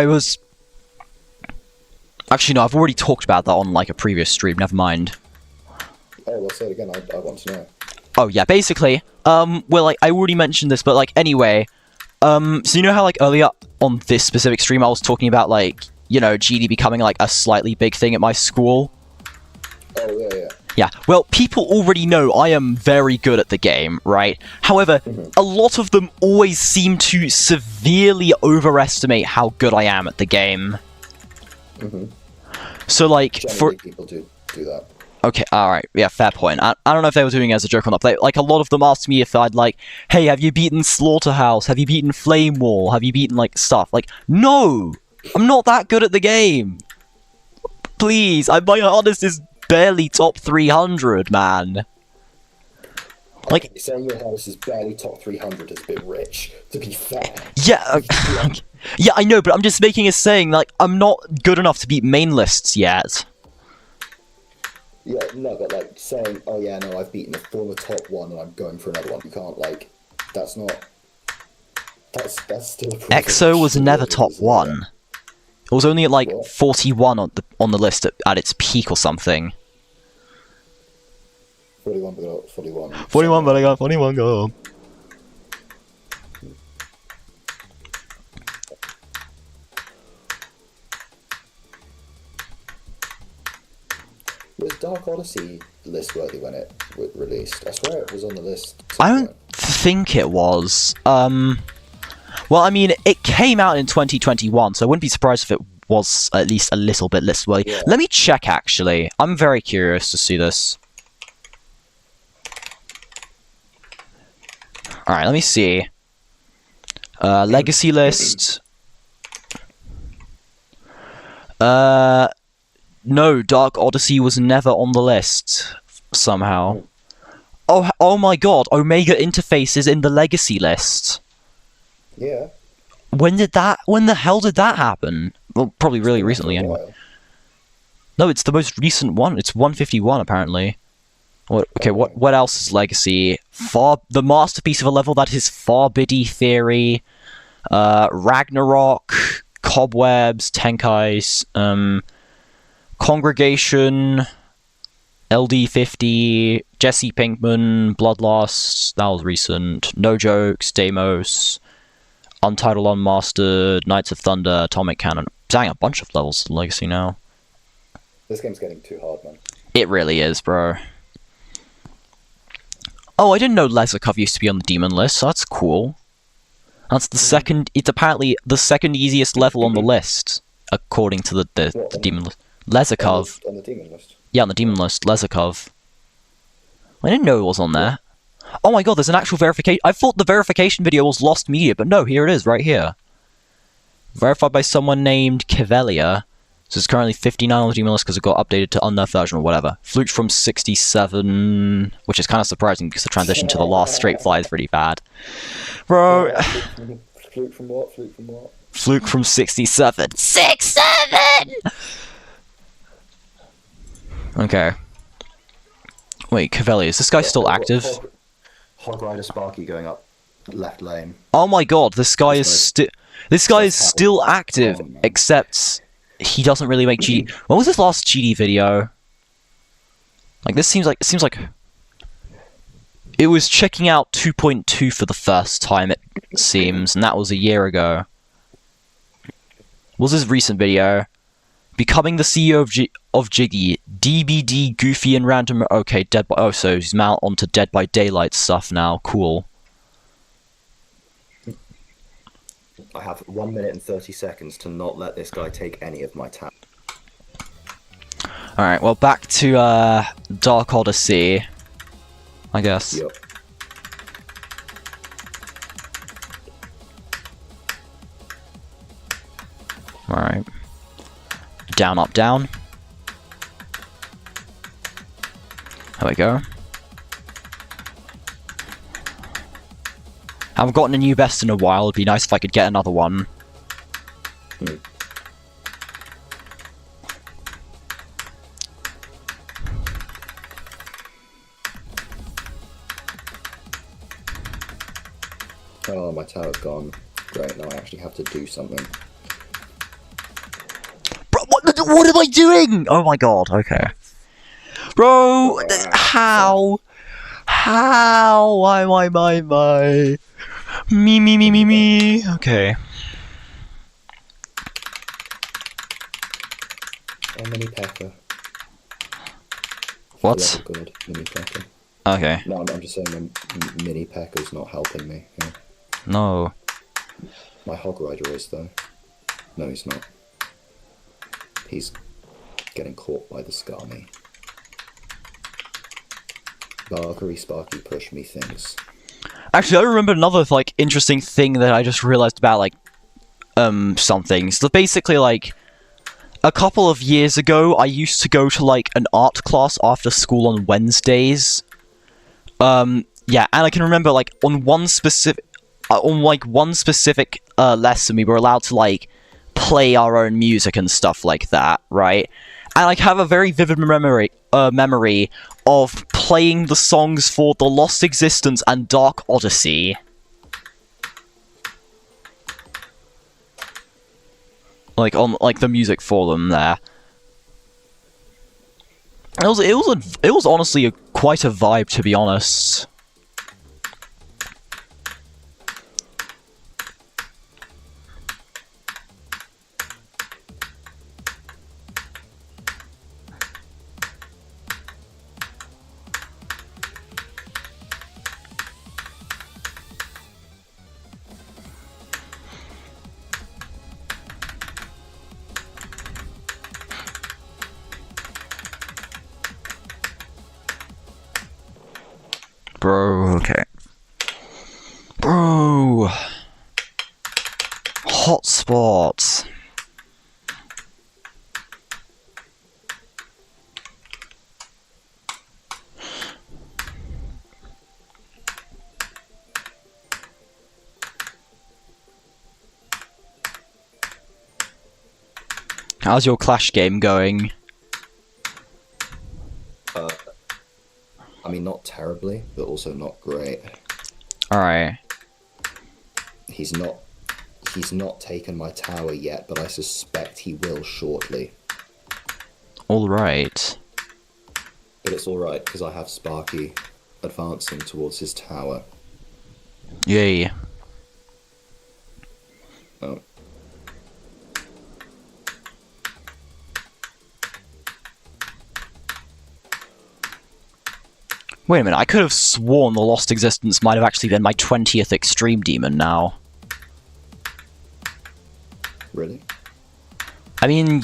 actually, no, I've already talked about that on, like, a previous stream, never mind. Oh, well, say it again, I want to know. Oh, yeah, basically, well, like, I already mentioned this, but, like, anyway, so you know how, like, earlier on this specific stream I was talking about, like, you know, GD becoming, like, a slightly big thing at my school? Oh, yeah, yeah. Yeah, well, people already know I am very good at the game, right? However, a lot of them always seem to severely overestimate how good I am at the game. So, like, Generally, people do that. Okay, alright, yeah, fair point. I don't know if they were doing it as a joke or not, but, like, a lot of them asked me if I'd, like, hey, have you beaten Slaughterhouse? Have you beaten Flame Wall? Have you beaten, like, stuff? Like, no! I'm not that good at the game! Please, my hardest is barely top 300, man. Like, saying your house is barely top 300 is a bit rich, to be fair. Yeah, yeah, I know, but I'm just making a saying, like, I'm not good enough to beat main lists yet. Yeah, no, but, like, saying, oh yeah, no, I've beaten a former top one and I'm going for another one, you can't, like, that's not... That's still a EXO was never top 1. It was only at, like, 41 on the list at its peak or something. 41, but I got 41. 41, but I got 41 gold. Was Dark Odyssey list worthy when it released? I swear it was on the list. I don't think it was. Well, I mean, it came out in 2021, so I wouldn't be surprised if it was at least a little bit list worthy. Yeah. Let me check, actually. I'm very curious to see this. Alright, let me see. Legacy list. No, Dark Odyssey was never on the list, somehow. Oh my god, Omega Interface is in the Legacy list. Yeah. When the hell did that happen? Well, probably really recently, anyway. No, it's the most recent one. It's 151, apparently. Okay, what else is Legacy? The masterpiece of a level that is BuTiTi III, Ragnarok, Cobwebs, Tenkais, Congregation, LD50, Jesse Pinkman, Bloodlust, that was recent, No Jokes, Deimos, Untitled Unmastered, Knights of Thunder, Atomic Cannon. Dang, a bunch of levels in Legacy now. This game's getting too hard, man. It really is, bro. Oh, I didn't know Lezakov used to be on the demon list, so that's cool. That's the second... It's apparently the second easiest level on the list, according to the demon list. Lezakov. On the demon list? Yeah, on the demon list. Lezakov. I didn't know it was on there. Oh my god, there's an actual verification... I thought the verification video was lost media, but no, here it is, right here. Verified by someone named Kivelia. So it's currently 59 on the demon list because it got updated to unnerfed version or whatever. Fluked from 67, which is kind of surprising because the transition to the last straight fly is pretty bad. Bro. Fluke from what? Fluke from what? Fluke from 67. 67! Okay. Wait, Cavelli, is this guy still active? Hog Rider Sparky going up left lane. Oh my god, this guy is still active, Oh, man. except he doesn't really make GD. When was his last GD video? Like, it seems like it was checking out 2.2 for the first time, it seems, and that was a year ago. What was his recent video? Becoming the CEO of Jiggy, DBD, Goofy, and Random. Okay, so he's now onto Dead by Daylight stuff now. Cool. I have 1 minute and 30 seconds to not let this guy take any of my time. Alright, well, back to Dark Odyssey, I guess. Yep. Alright. Down, up, down. There we go. I haven't gotten a new best in a while. It'd be nice if I could get another one. Oh, my tower's gone. Great, now I actually have to do something. Bro, what am I doing? Oh my god, okay. Bro, how? Why, me. Okay. Oh, Mini Pecker. What? Good, Mini Pecker. Okay. No, I'm just saying Mini Pecker's not helping me. Yeah. No. My Hog Rider is, though. No, he's not. He's getting caught by the Skarmy. Valkyrie Sparky push me things. Actually, I remember another, like, interesting thing that I just realized about, like, something. So basically, like, a couple of years ago, I used to go to, like, an art class after school on Wednesdays. Yeah, and I can remember, like, on one specific lesson, we were allowed to, like, play our own music and stuff like that, right? And I have a very vivid memory of playing the songs for The Lost Existence and Dark Odyssey. Like, on, like, the music for them there. It was honestly quite a vibe, to be honest. Bro, okay. Bro! Hotspots. How's your Clash game going? I mean, not terribly, but also not great. Alright. He's not taken my tower yet, but I suspect he will shortly. Alright. But it's alright, because I have Sparky advancing towards his tower. Yay. Oh. Wait a minute, I could have sworn the Lost Existence might have actually been my 20th Extreme Demon now. Really? I mean,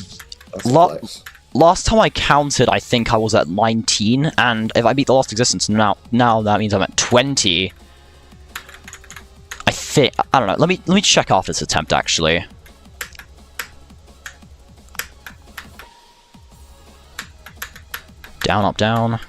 last time I counted, I think I was at 19, and if I beat the Lost Existence now that means I'm at 20. I don't know, let me check off this attempt, actually. Down, up, down.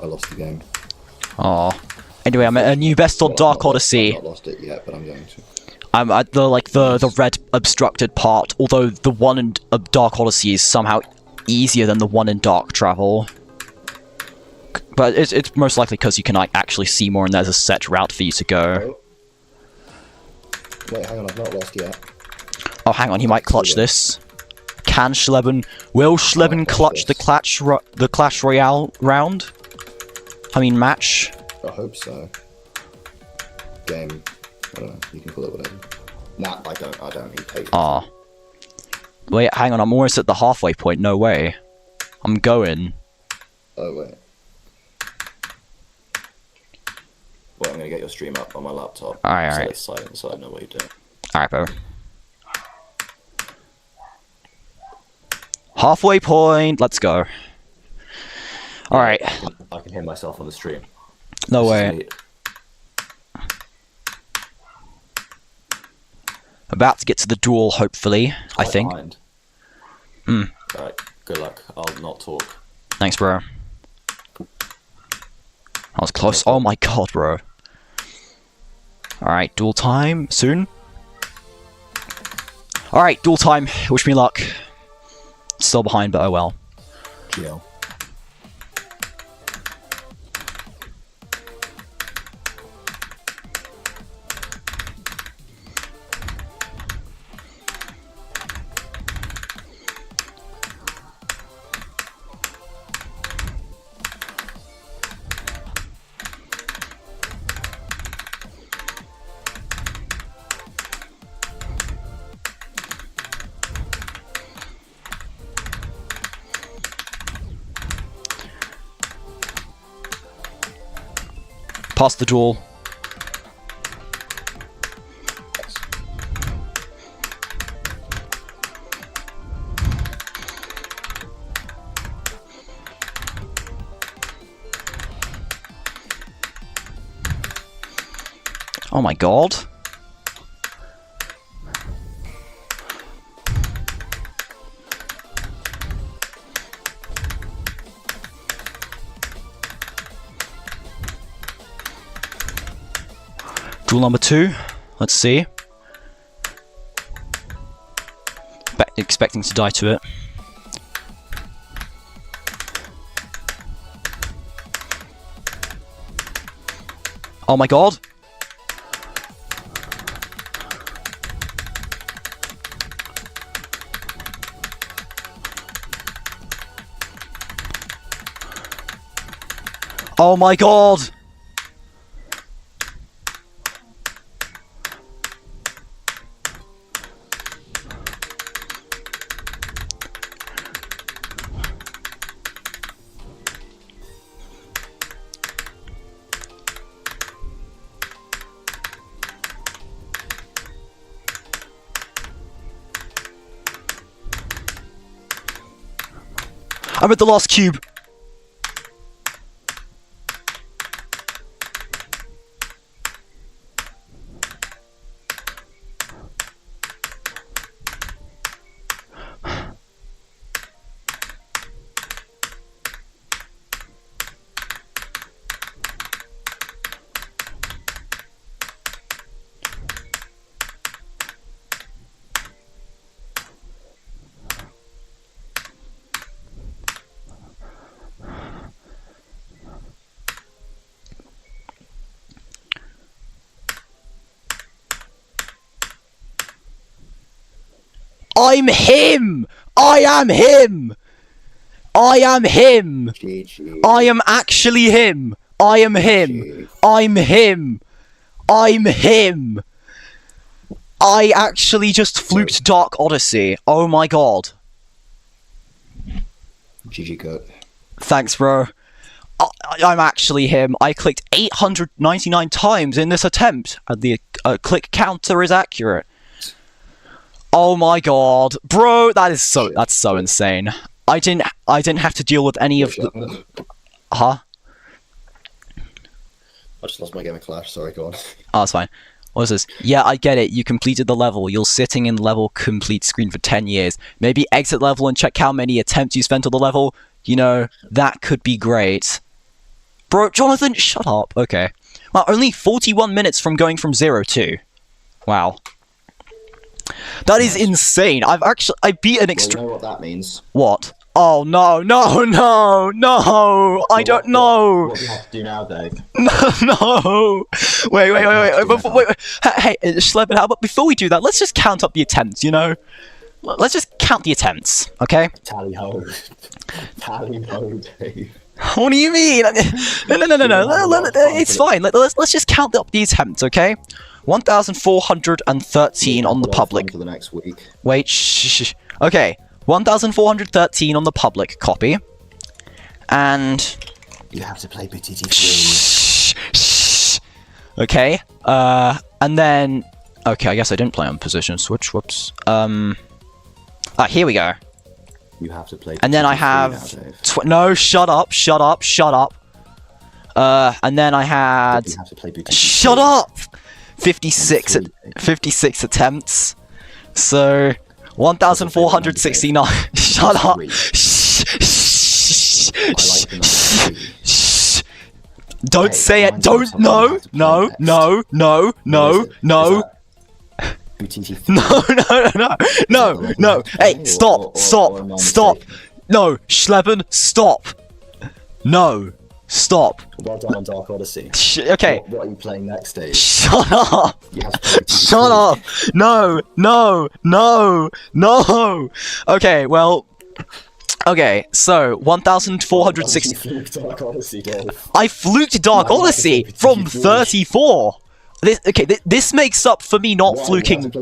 I lost the game. Aw. Anyway, I'm at a new best on Dark Odyssey. I've not lost it yet, but I'm going to. I'm at the red obstructed part, although the one in Dark Odyssey is somehow easier than the one in Dark Travel. But it's most likely because you can like actually see more and there's a set route for you to go. Oh. Wait, hang on, I've not lost yet. Oh, hang on, he might clutch this. Can sllaB... Will sllaB clutch the Clash Royale round? I mean, match? I hope so. Game. I don't know, you can call it whatever. Nah, I don't need patience. Aw. Wait, hang on, I'm almost at the halfway point, no way. I'm going. Oh, wait. Well, I'm gonna get your stream up on my laptop. Alright, so alright. it's silent, so I know what you're doing. Alright, bro. Halfway point, let's go. Alright. I can hear myself on the stream. No This is way. neat. About to get to the duel, hopefully, I Quite think. behind. Hmm. Alright, good luck. I'll not talk. Thanks, bro. I was close. Oh my god, bro. Alright, duel time soon. Alright, duel time. Wish me luck. Still behind, but oh well. GL. Pass the duel. Oh my god. Duel number 2. Let's see. Expecting to die to it. Oh my god. Oh my god. I'm at the last cube. I'm him! I am him! I am him! I am actually him! I am him! I'm him! I'm him! I actually just fluked Dark Odyssey. Oh my god. GG cut. Thanks, bro. I'm actually him. I clicked 899 times in this attempt, and the click counter is accurate. Oh my god, bro, that's so insane. I didn't have to deal with any of the... Huh? I just lost my game of Clash, sorry, go on. Oh, that's fine. What is this? Yeah, I get it, you completed the level. You're sitting in level complete screen for 10 years. Maybe exit level and check how many attempts you spent on the level. You know, that could be great. Bro, Jonathan, shut up. Okay. Wow, only 41 minutes from going from 0 to. Wow. That is insane. I beat an Well, you know what that means. What? Oh, no. I don't know. What do you have to do now, Dave? No. Wait. Hey, sllaB, how about before we do that, let's just count up the attempts, you know? Let's just count the attempts, okay? Tally ho. Tally ho, Dave. What do you mean? No. It's fine. Let's just count up the attempts, okay? 1,413 on the public. For the next week. Wait, shh. Okay, 1,413 on the public copy. And... You have to play BuTiTi Shh. Okay, and then... Okay, I guess I didn't play on position switch, whoops. Here we go. You have to play And then I have... No, shut up. And then I had... You have to play BuTiTi Shut up! 56 attempts. So... 1,469... Shut up! Shh! Don't say it! Don't! No! BuTiTi No! Hey, stop! No, sllaB, stop! No, stop! Well done on Dark Odyssey. Okay. What are you playing next, Dave? Shut up! You have to play BuTiTi Shut up! No! Okay, well... Okay, so 1,460... Dark Odyssey, Dave. I fluked Dark Odyssey from 34! This makes up for me not fluking...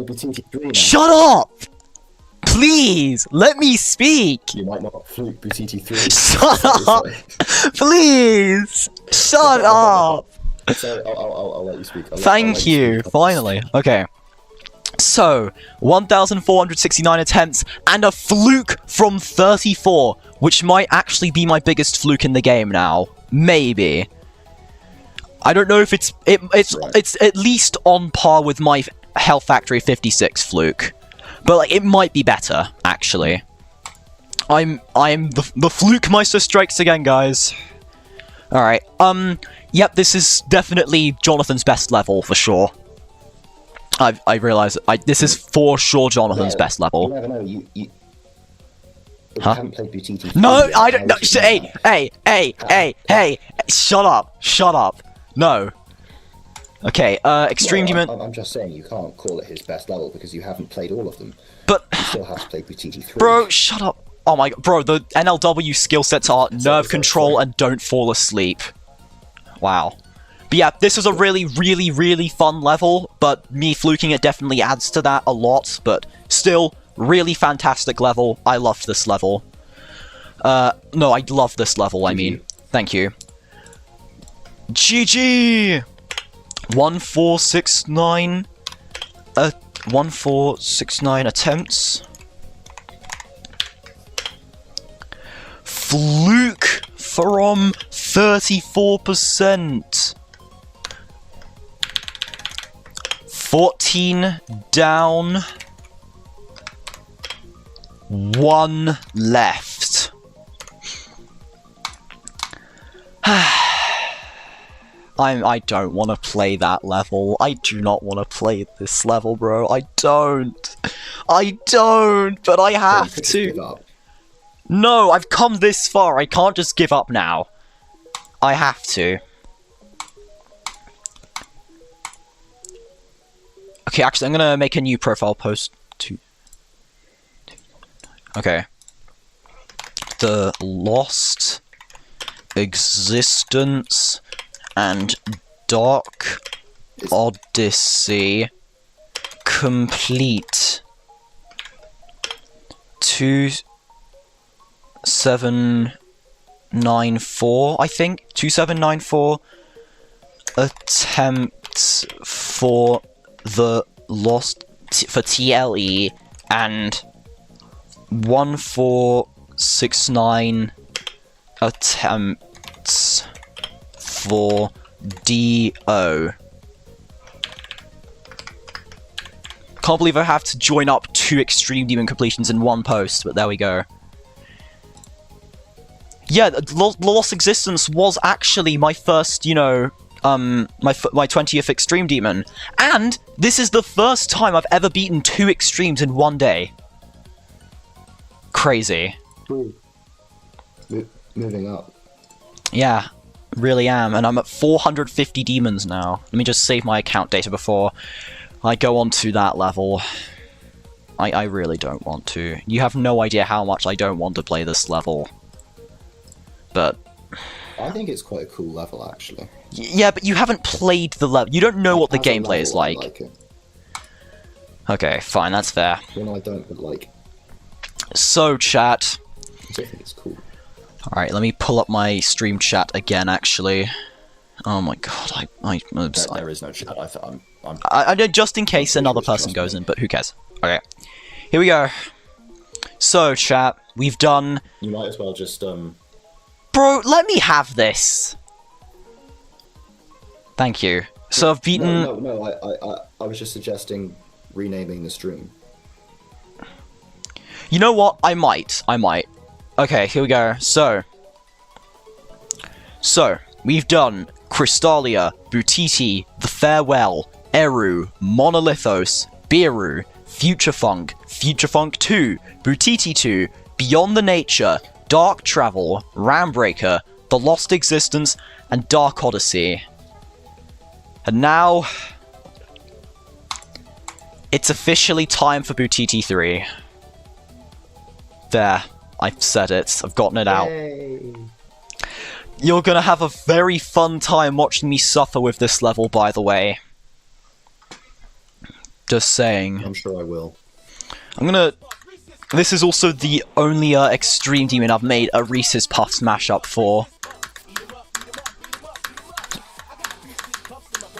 Shut up! Please, let me speak! You might not fluke BuTiTi 3. Shut up! Please! Shut up! Sorry, I'll let you speak. Thank you, finally. Okay. So, 1,469 attempts and a fluke from 34, which might actually be my biggest fluke in the game now. Maybe. I don't know if it's at least on par with my Health Factory 56 fluke. But like, it might be better, actually. I'm the Fluke Meister strikes again, guys. Alright, yep, this is definitely Jonathan's best level, for sure. I realize this is for sure Jonathan's best level. You never know, you Huh? haven't played BuTiTi 3 No, yet, I don't know. Hey, shut up. No. Okay, Extreme Demon... I'm just saying, you can't call it his best level because you haven't played all of them. But... You still have to play BuTiTi 3. Bro, shut up. Oh my god, bro, the NLW skill sets are nerve control and don't fall asleep. Wow. But yeah, this was a really fun level, but me fluking it definitely adds to that a lot, but still, really fantastic level. I loved this level. No, I love this level, I mean. Thank you. GG! 1469... 1469 attempts. Fluke from 34%. 14 down. 1 left. I don't want to play that level. I do not want to play this level, bro. I don't, but I have to. No, I've come this far. I can't just give up now. I have to. Okay, actually, I'm gonna make a new profile post. Okay. The Lost Existence and Dark Odyssey complete. 2794, I think. 2794 attempts for the Lost for TLE and 1469 attempts for DO. Can't believe I have to join up 2 Extreme Demon completions in one post, but there we go. Yeah, Lost Existence was actually my first, you know, my 20th Extreme Demon. And this is the first time I've ever beaten 2 Extremes in one day. Crazy. Moving up. Yeah, really am. And I'm at 450 demons now. Let me just save my account data before I go on to that level. I really don't want to. You have no idea how much I don't want to play this level. But I think it's quite a cool level, actually. Yeah, but you haven't played the level. You don't know what the gameplay is like. I like it. Okay, fine, that's fair. When I don't, but like... So, chat. I think it's cool. Alright, let me pull up my stream chat again, actually. Oh my god, There is no chat. I know, just in case another person goes in, but who cares? Okay, here we go. So, chat, we've done... You might as well just, Bro, let me have this! Thank you. So I've beaten... No, I was just suggesting renaming the stream. You know what? I might. Okay, here we go. So, we've done Crystalia, BuTiTi, The Farewell, Eru, Monolithos, Biru, Future Funk 2, BuTiTi 2, Beyond the Nature, Dark Travel, Rambreaker, The Lost Existence, and Dark Odyssey. And now, it's officially time for BuTiTi 3. There, I've said it, I've gotten it out. Yay. You're gonna have a very fun time watching me suffer with this level, by the way. Just saying. I'm sure I will. This is also the only Extreme Demon I've made a Reese's Puffs mashup for.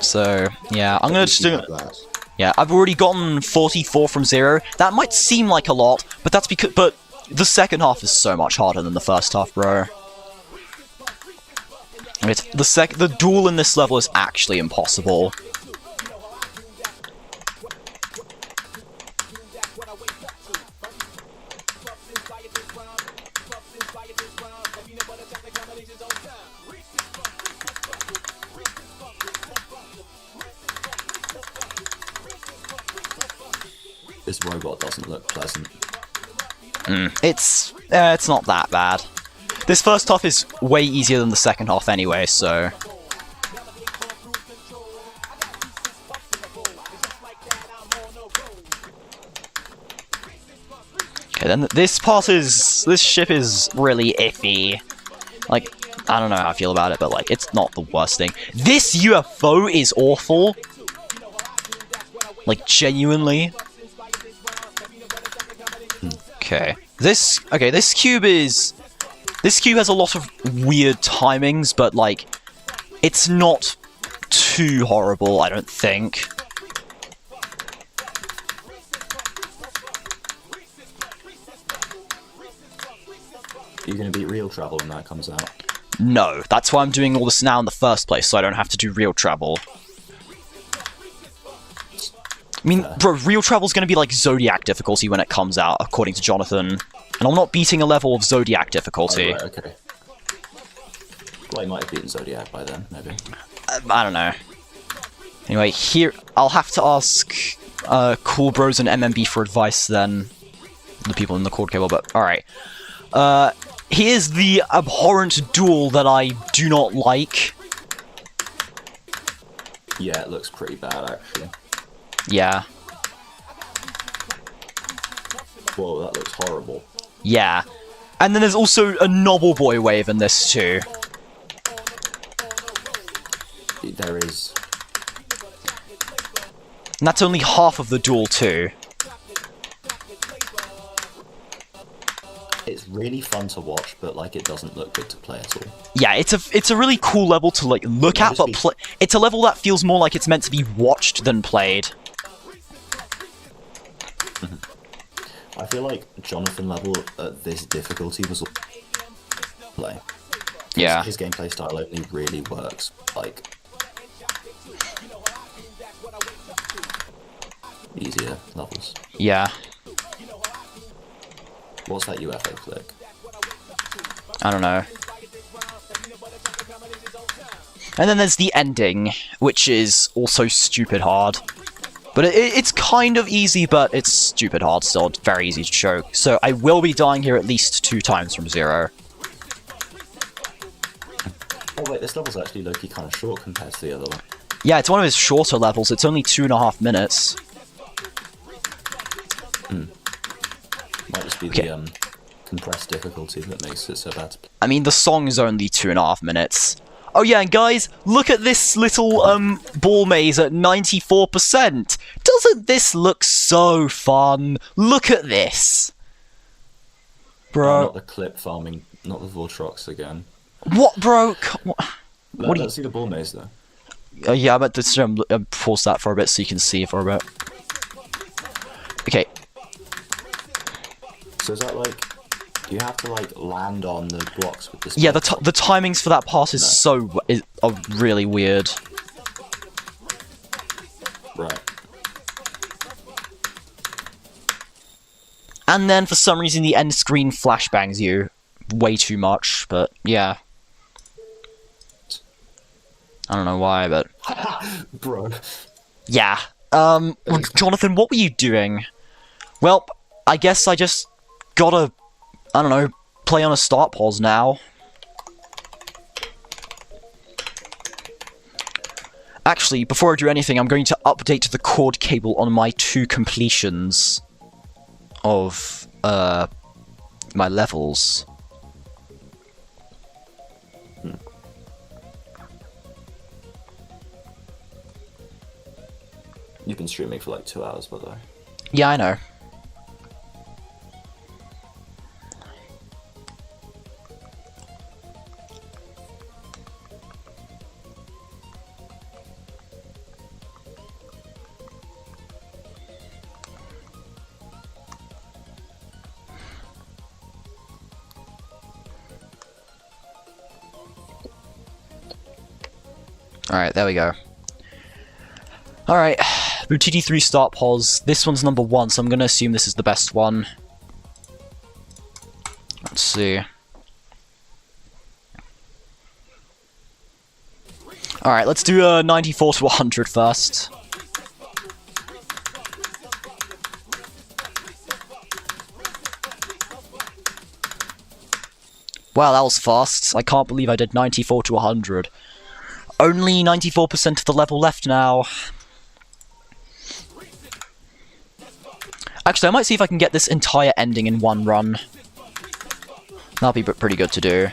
So, yeah, I'm gonna just do it. Yeah, I've already gotten 44 from 0. That might seem like a lot, but that's because... But the second half is so much harder than the first half, bro. The duel in this level is actually impossible. This robot doesn't look pleasant. It's not that bad. This first half is way easier than the second half anyway, so... Okay, then this ship is really iffy. Like, I don't know how I feel about it, but like, it's not the worst thing. This UFO is awful. Like, genuinely. Okay. This cube has a lot of weird timings, but like, it's not too horrible, I don't think. Are you gonna beat Real Travel when that comes out? No, that's why I'm doing all this now in the first place, so I don't have to do Real Travel. I mean, bro, Real Travel's gonna be like Zodiac difficulty when it comes out, according to Jonathan. And I'm not beating a level of Zodiac difficulty. Oh, right, okay. Well, he might have beaten Zodiac by then, maybe. I don't know. Anyway, here, I'll have to ask Cool Bros and MMB for advice then. The people in the cord cable, but alright. Here's the abhorrent duel that I do not like. Yeah, it looks pretty bad, actually. Yeah. Whoa, that looks horrible. Yeah. And then there's also a Noble Boy wave in this too. There is. And that's only half of the duel too. It's really fun to watch, but like it doesn't look good to play at all. Yeah, it's a really cool level to like look at, but it's a level that feels more like it's meant to be watched than played. I feel like Jonathan level at this difficulty was play. Yeah. His gameplay style only really works like easier levels. Yeah. What's that UFO click? I don't know. And then there's the ending, which is also stupid hard. But it's kind of easy, but it's stupid hard still. It's very easy to choke. So I will be dying here at least 2 times from 0. Oh wait, this level's actually low-key kind of short compared to the other one. Yeah, it's one of his shorter levels. It's only 2.5 minutes. Might just be the compressed difficulty that makes it so bad to play. I mean, the song is only 2.5 minutes. Oh yeah, and guys, look at this little ball maze at 94%. Doesn't this look so fun? Look at this. Bro. Not the clip farming, not the Vortrox again. What, bro? What Let's see the ball maze, though. Yeah, I'm about to pause that for a bit so you can see for a bit. Okay. So is that like... Do you have to, like, land on the blocks with this? Yeah, the timings for that pass is are really weird. Right. And then, for some reason, the end screen flashbangs you way too much, but yeah. I don't know why, but... Bro. Yeah. Jonathan, what were you doing? Well, I guess I just gotta... I don't know, play on a start pause now. Actually, before I do anything, I'm going to update the cord cable on my 2 completions of my levels. You've been streaming for like 2 hours, by the way. Yeah, I know. Alright, there we go. Alright, BuTiTi III start pause. This one's number 1, so I'm gonna assume this is the best one. Let's see. Alright, let's do a 94 to 100 first. Wow, that was fast. I can't believe I did 94 to 100. Only 94% of the level left now. Actually, I might see if I can get this entire ending in 1 run. That'll be pretty good to do.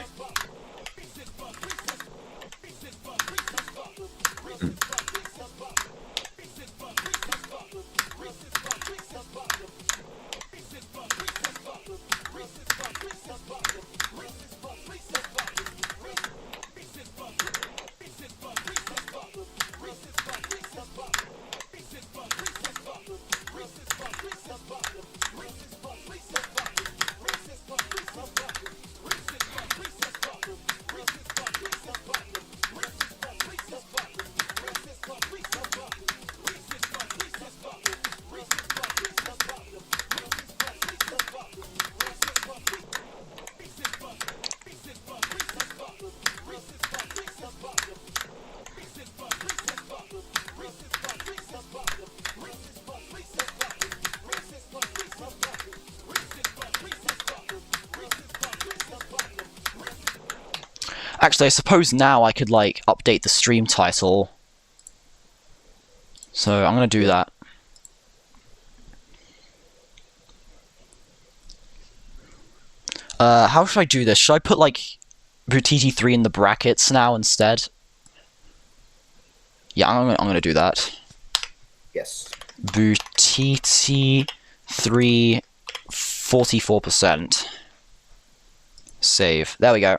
Actually, I suppose now I could, like, update the stream title. So, I'm gonna do that. How should I do this? Should I put, like, BuTiTi III in the brackets now instead? Yeah, I'm gonna do that. Yes. BuTiTi III 44%. Save. There we go.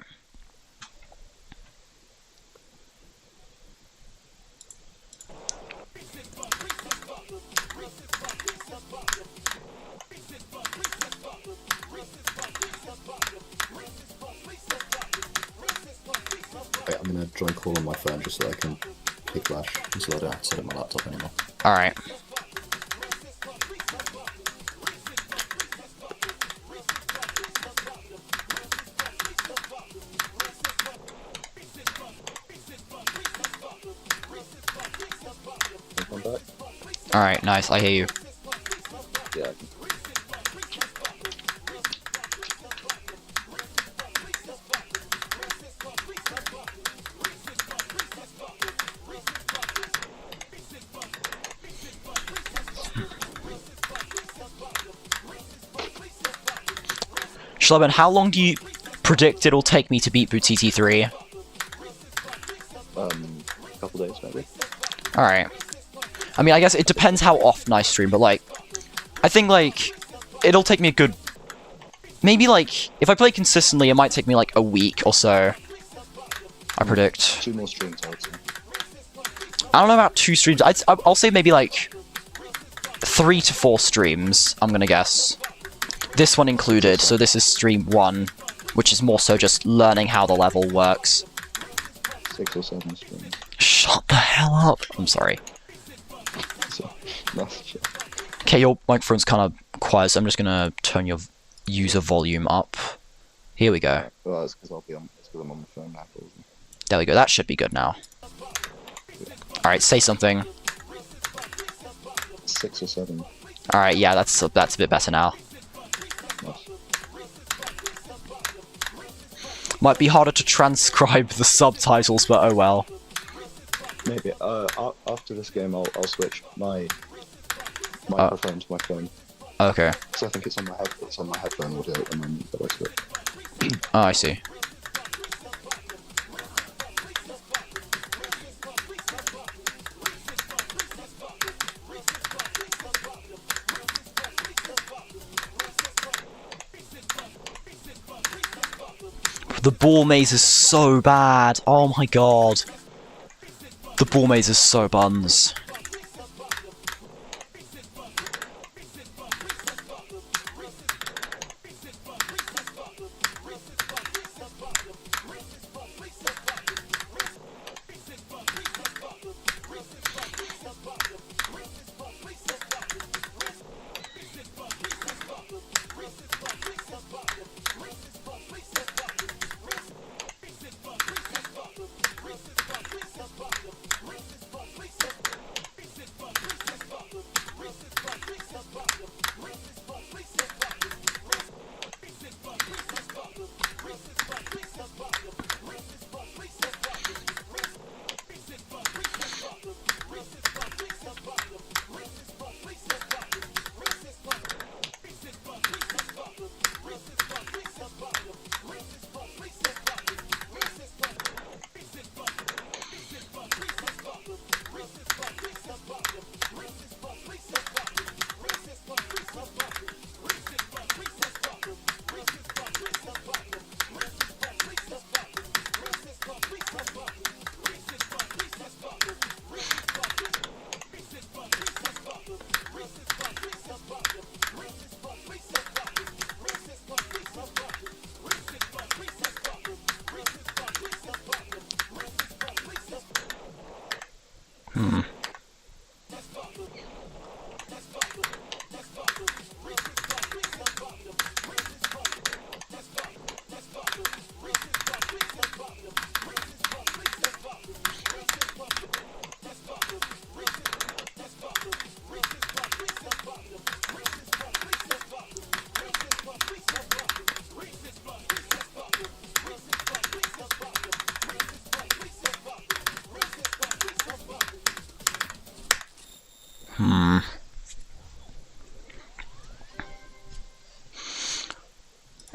Wait, I'm gonna join call on my phone just so I can pick Flash, so I don't have to set up my laptop anymore. Alright. Alright, nice, I hear you. Yeah. sllaB, how long do you predict it'll take me to beat BuTiTi III? A couple days maybe. Alright. I mean, I guess it depends how often I stream, but like, I think like, it'll take me a good, maybe like, if I play consistently, it might take me like a week or so. I predict. 2 more streams, I would say. I don't know about 2 streams, I'll say maybe like 3 to 4 streams, I'm gonna guess. This one included, so this is stream 1, which is more so just learning how the level works. 6 or 7 streams. Shut the hell up! I'm sorry. So, that's shit. Okay, your microphone's kind of quiet, so I'm just gonna turn your user volume up. Here we go. Well, that's because I'm on the phone now. There we go, that should be good now. Alright, say something. 6 or 7. Alright, yeah, that's a bit better now. Nice. Might be harder to transcribe the subtitles, but oh well. Maybe. After this game, I'll switch my microphone to my phone. Okay. So I think it's on my headphone audio at the moment, but I switch. Oh, I see. The ball maze is so bad. Oh my god. The ball maze is so buns.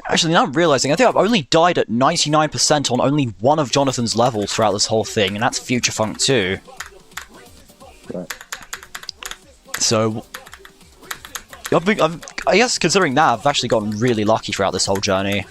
Actually, now I'm realizing, I think I've only died at 99% on only one of Jonathan's levels throughout this whole thing, and that's Future Funk 2. Right. So, I guess considering that, I've actually gotten really lucky throughout this whole journey.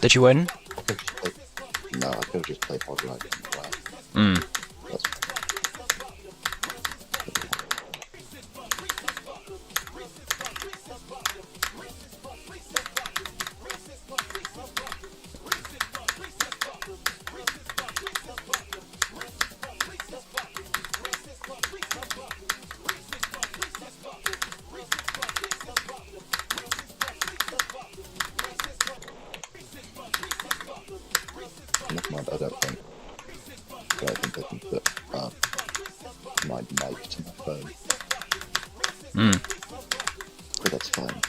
Did you win? I could just play... No, I could have just played Hogwarts. Hmm. That's... Never mind, I don't think I can put my mic to my phone. Hmm. But that's fine.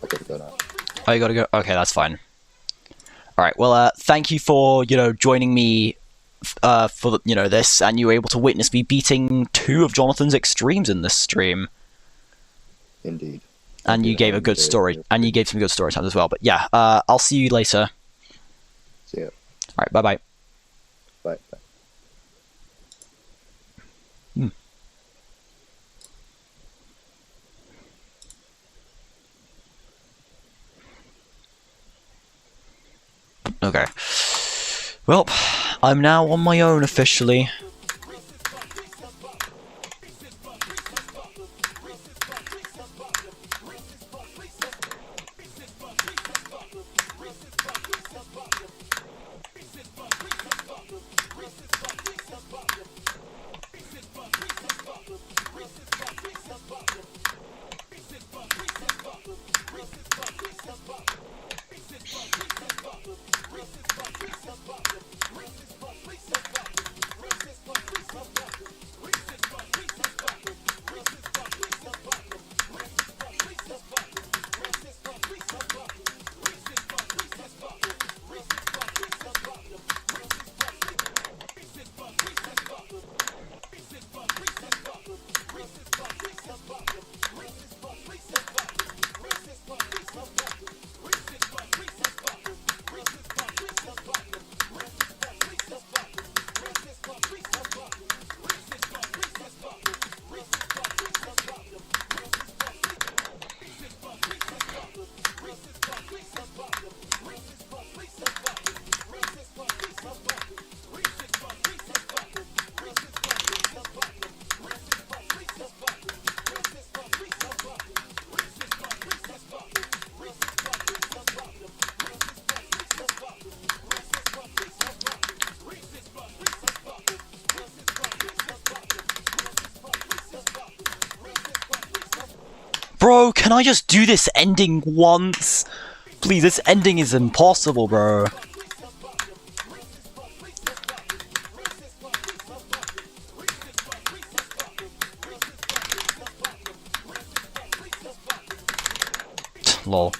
I gotta go now. Oh, you gotta go. Okay, that's fine. All right. Well, thank you for joining me for this, and you were able to witness me beating 2 of Jonathan's extremes in this stream. Indeed. And you gave a good story, and you gave some good story times as well. But yeah, I'll see you later. See ya. All right. Bye bye. Bye. Bye. Okay. Well, I'm now on my own officially. Bro, can I just do this ending once? Please, this ending is impossible, bro. Lol.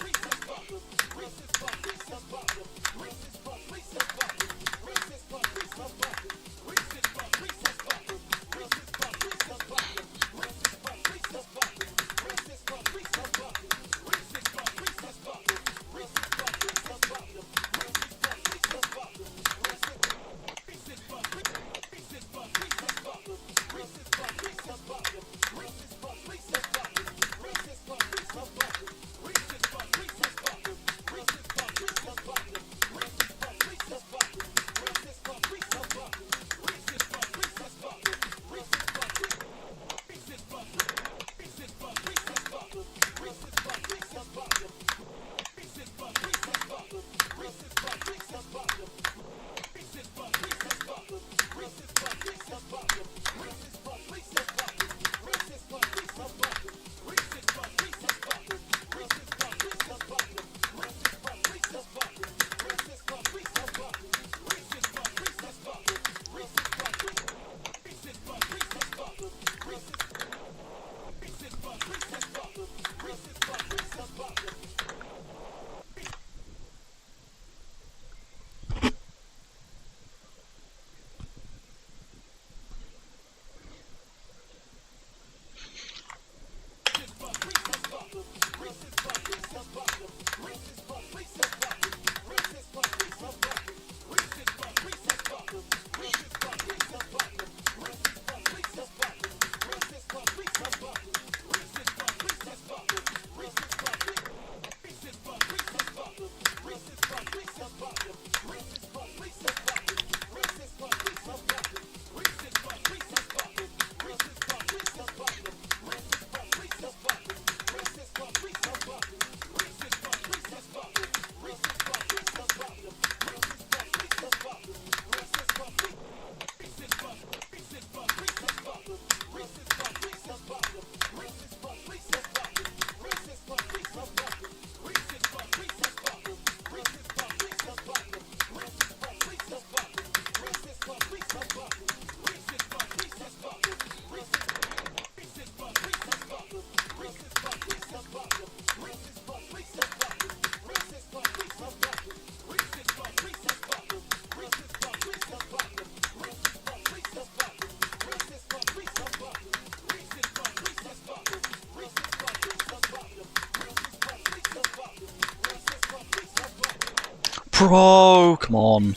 Bro, come on.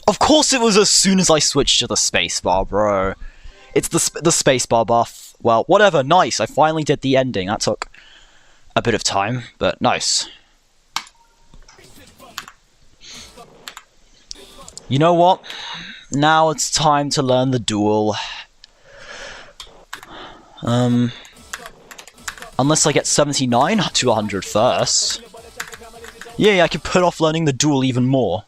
Of course it was as soon as I switched to the spacebar, bro. It's the spacebar buff. Well, whatever, nice. I finally did the ending. That took a bit of time, but nice. You know what? Now it's time to learn the duel. Unless I get 79 to 100 first. Yeah, I could put off learning the duel even more.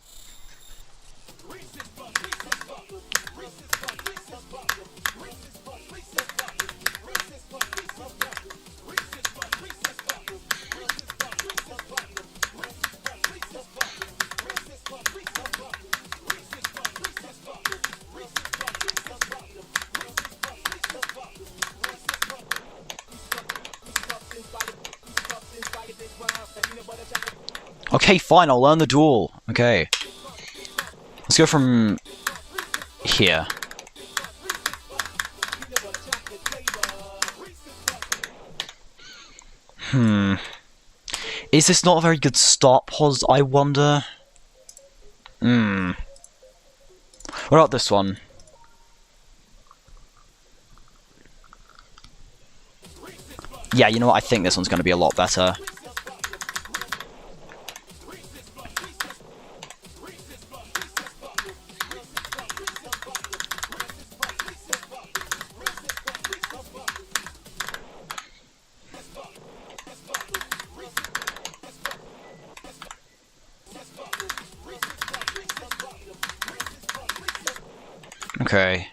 Okay, fine, I'll learn the duel. Okay. Let's go from here. Is this not a very good start pause, I wonder? What about this one? Yeah, you know what? I think this one's going to be a lot better. Okay.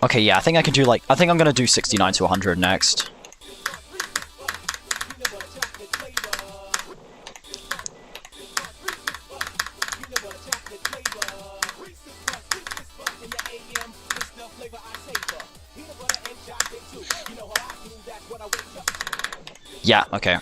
Okay, yeah, I think I can do like, I think I'm gonna do 69 to 100 next. Yeah, okay.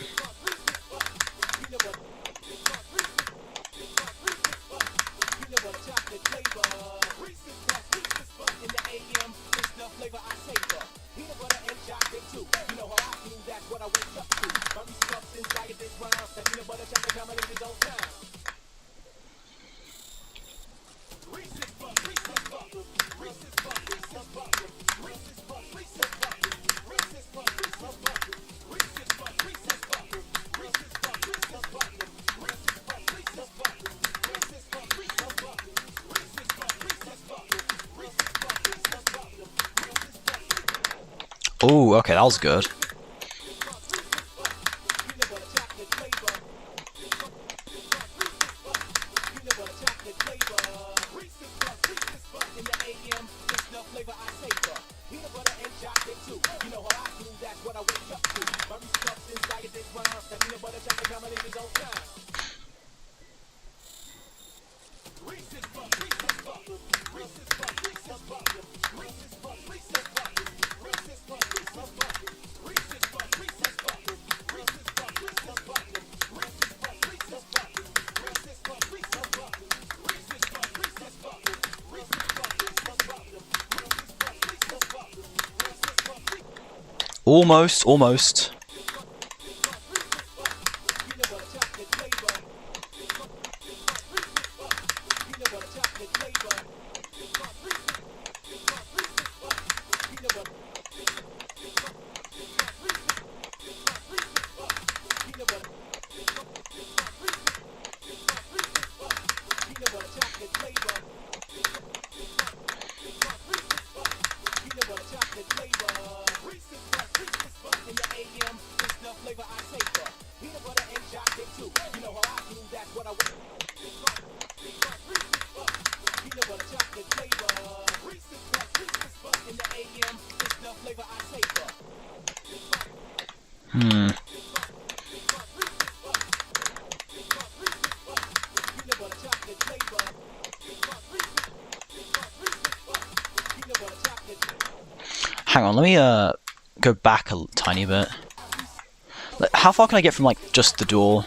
Ooh, okay, that was good. Almost, almost. Hang on, let me go back a tiny bit. How far can I get from like just the door?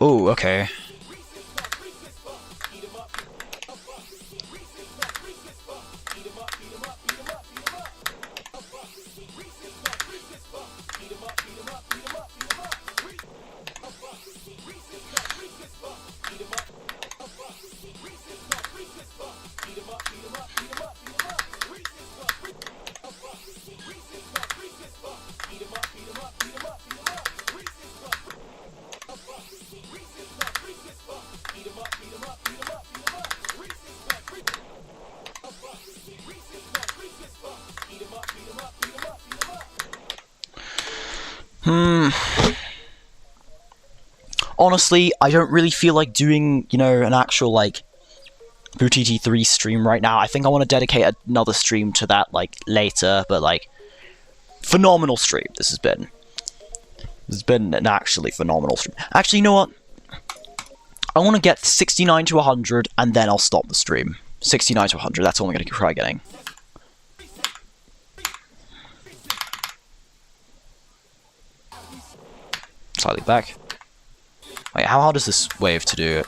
Oh, okay. Honestly, I don't really feel like doing, you know, an actual, like, BuTiTi III stream right now. I think I want to dedicate another stream to that, like, later, but, like, phenomenal stream this has been. This has been an actually phenomenal stream. Actually, you know what? I want to get 69 to 100, and then I'll stop the stream. 69 to 100, that's all I'm going to try getting. Slightly back. Wait, how hard is this wave to do?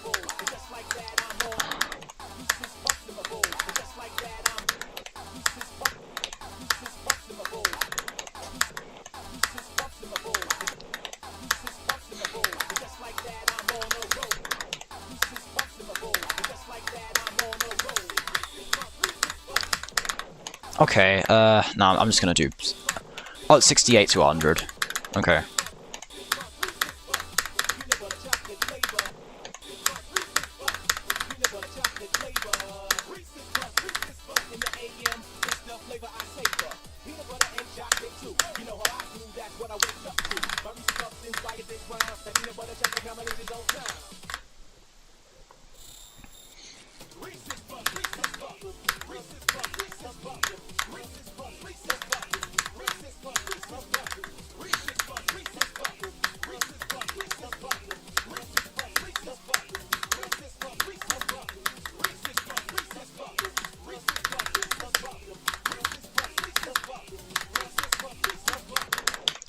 Okay, no, I'm just gonna do... Oh, it's 68 to 100. Okay.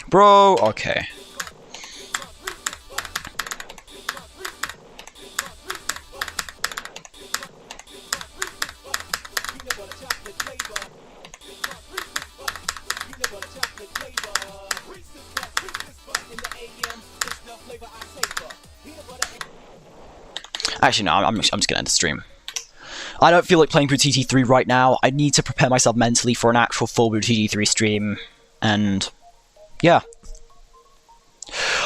Bro, okay. Actually, no, I'm just gonna end the stream. I don't feel like playing BuTiTi III right now. I need to prepare myself mentally for an actual full BuTiTi III stream, and yeah.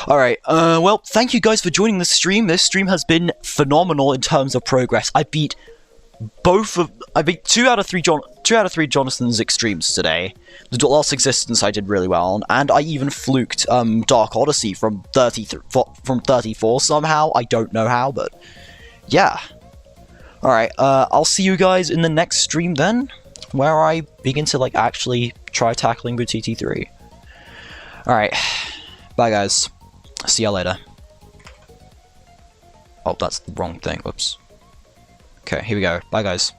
Alright, well, thank you guys for joining this stream. This stream has been phenomenal in terms of progress. I beat two out of three Jonathan's extremes today. The Lost Existence I did really well on, and I even fluked Dark Odyssey from 34 somehow. I don't know how, but yeah. Alright, I'll see you guys in the next stream then, where I begin to, like, actually try tackling BuTiTi III. Alright, bye guys. See ya later. Oh, that's the wrong thing, whoops. Okay, here we go. Bye guys.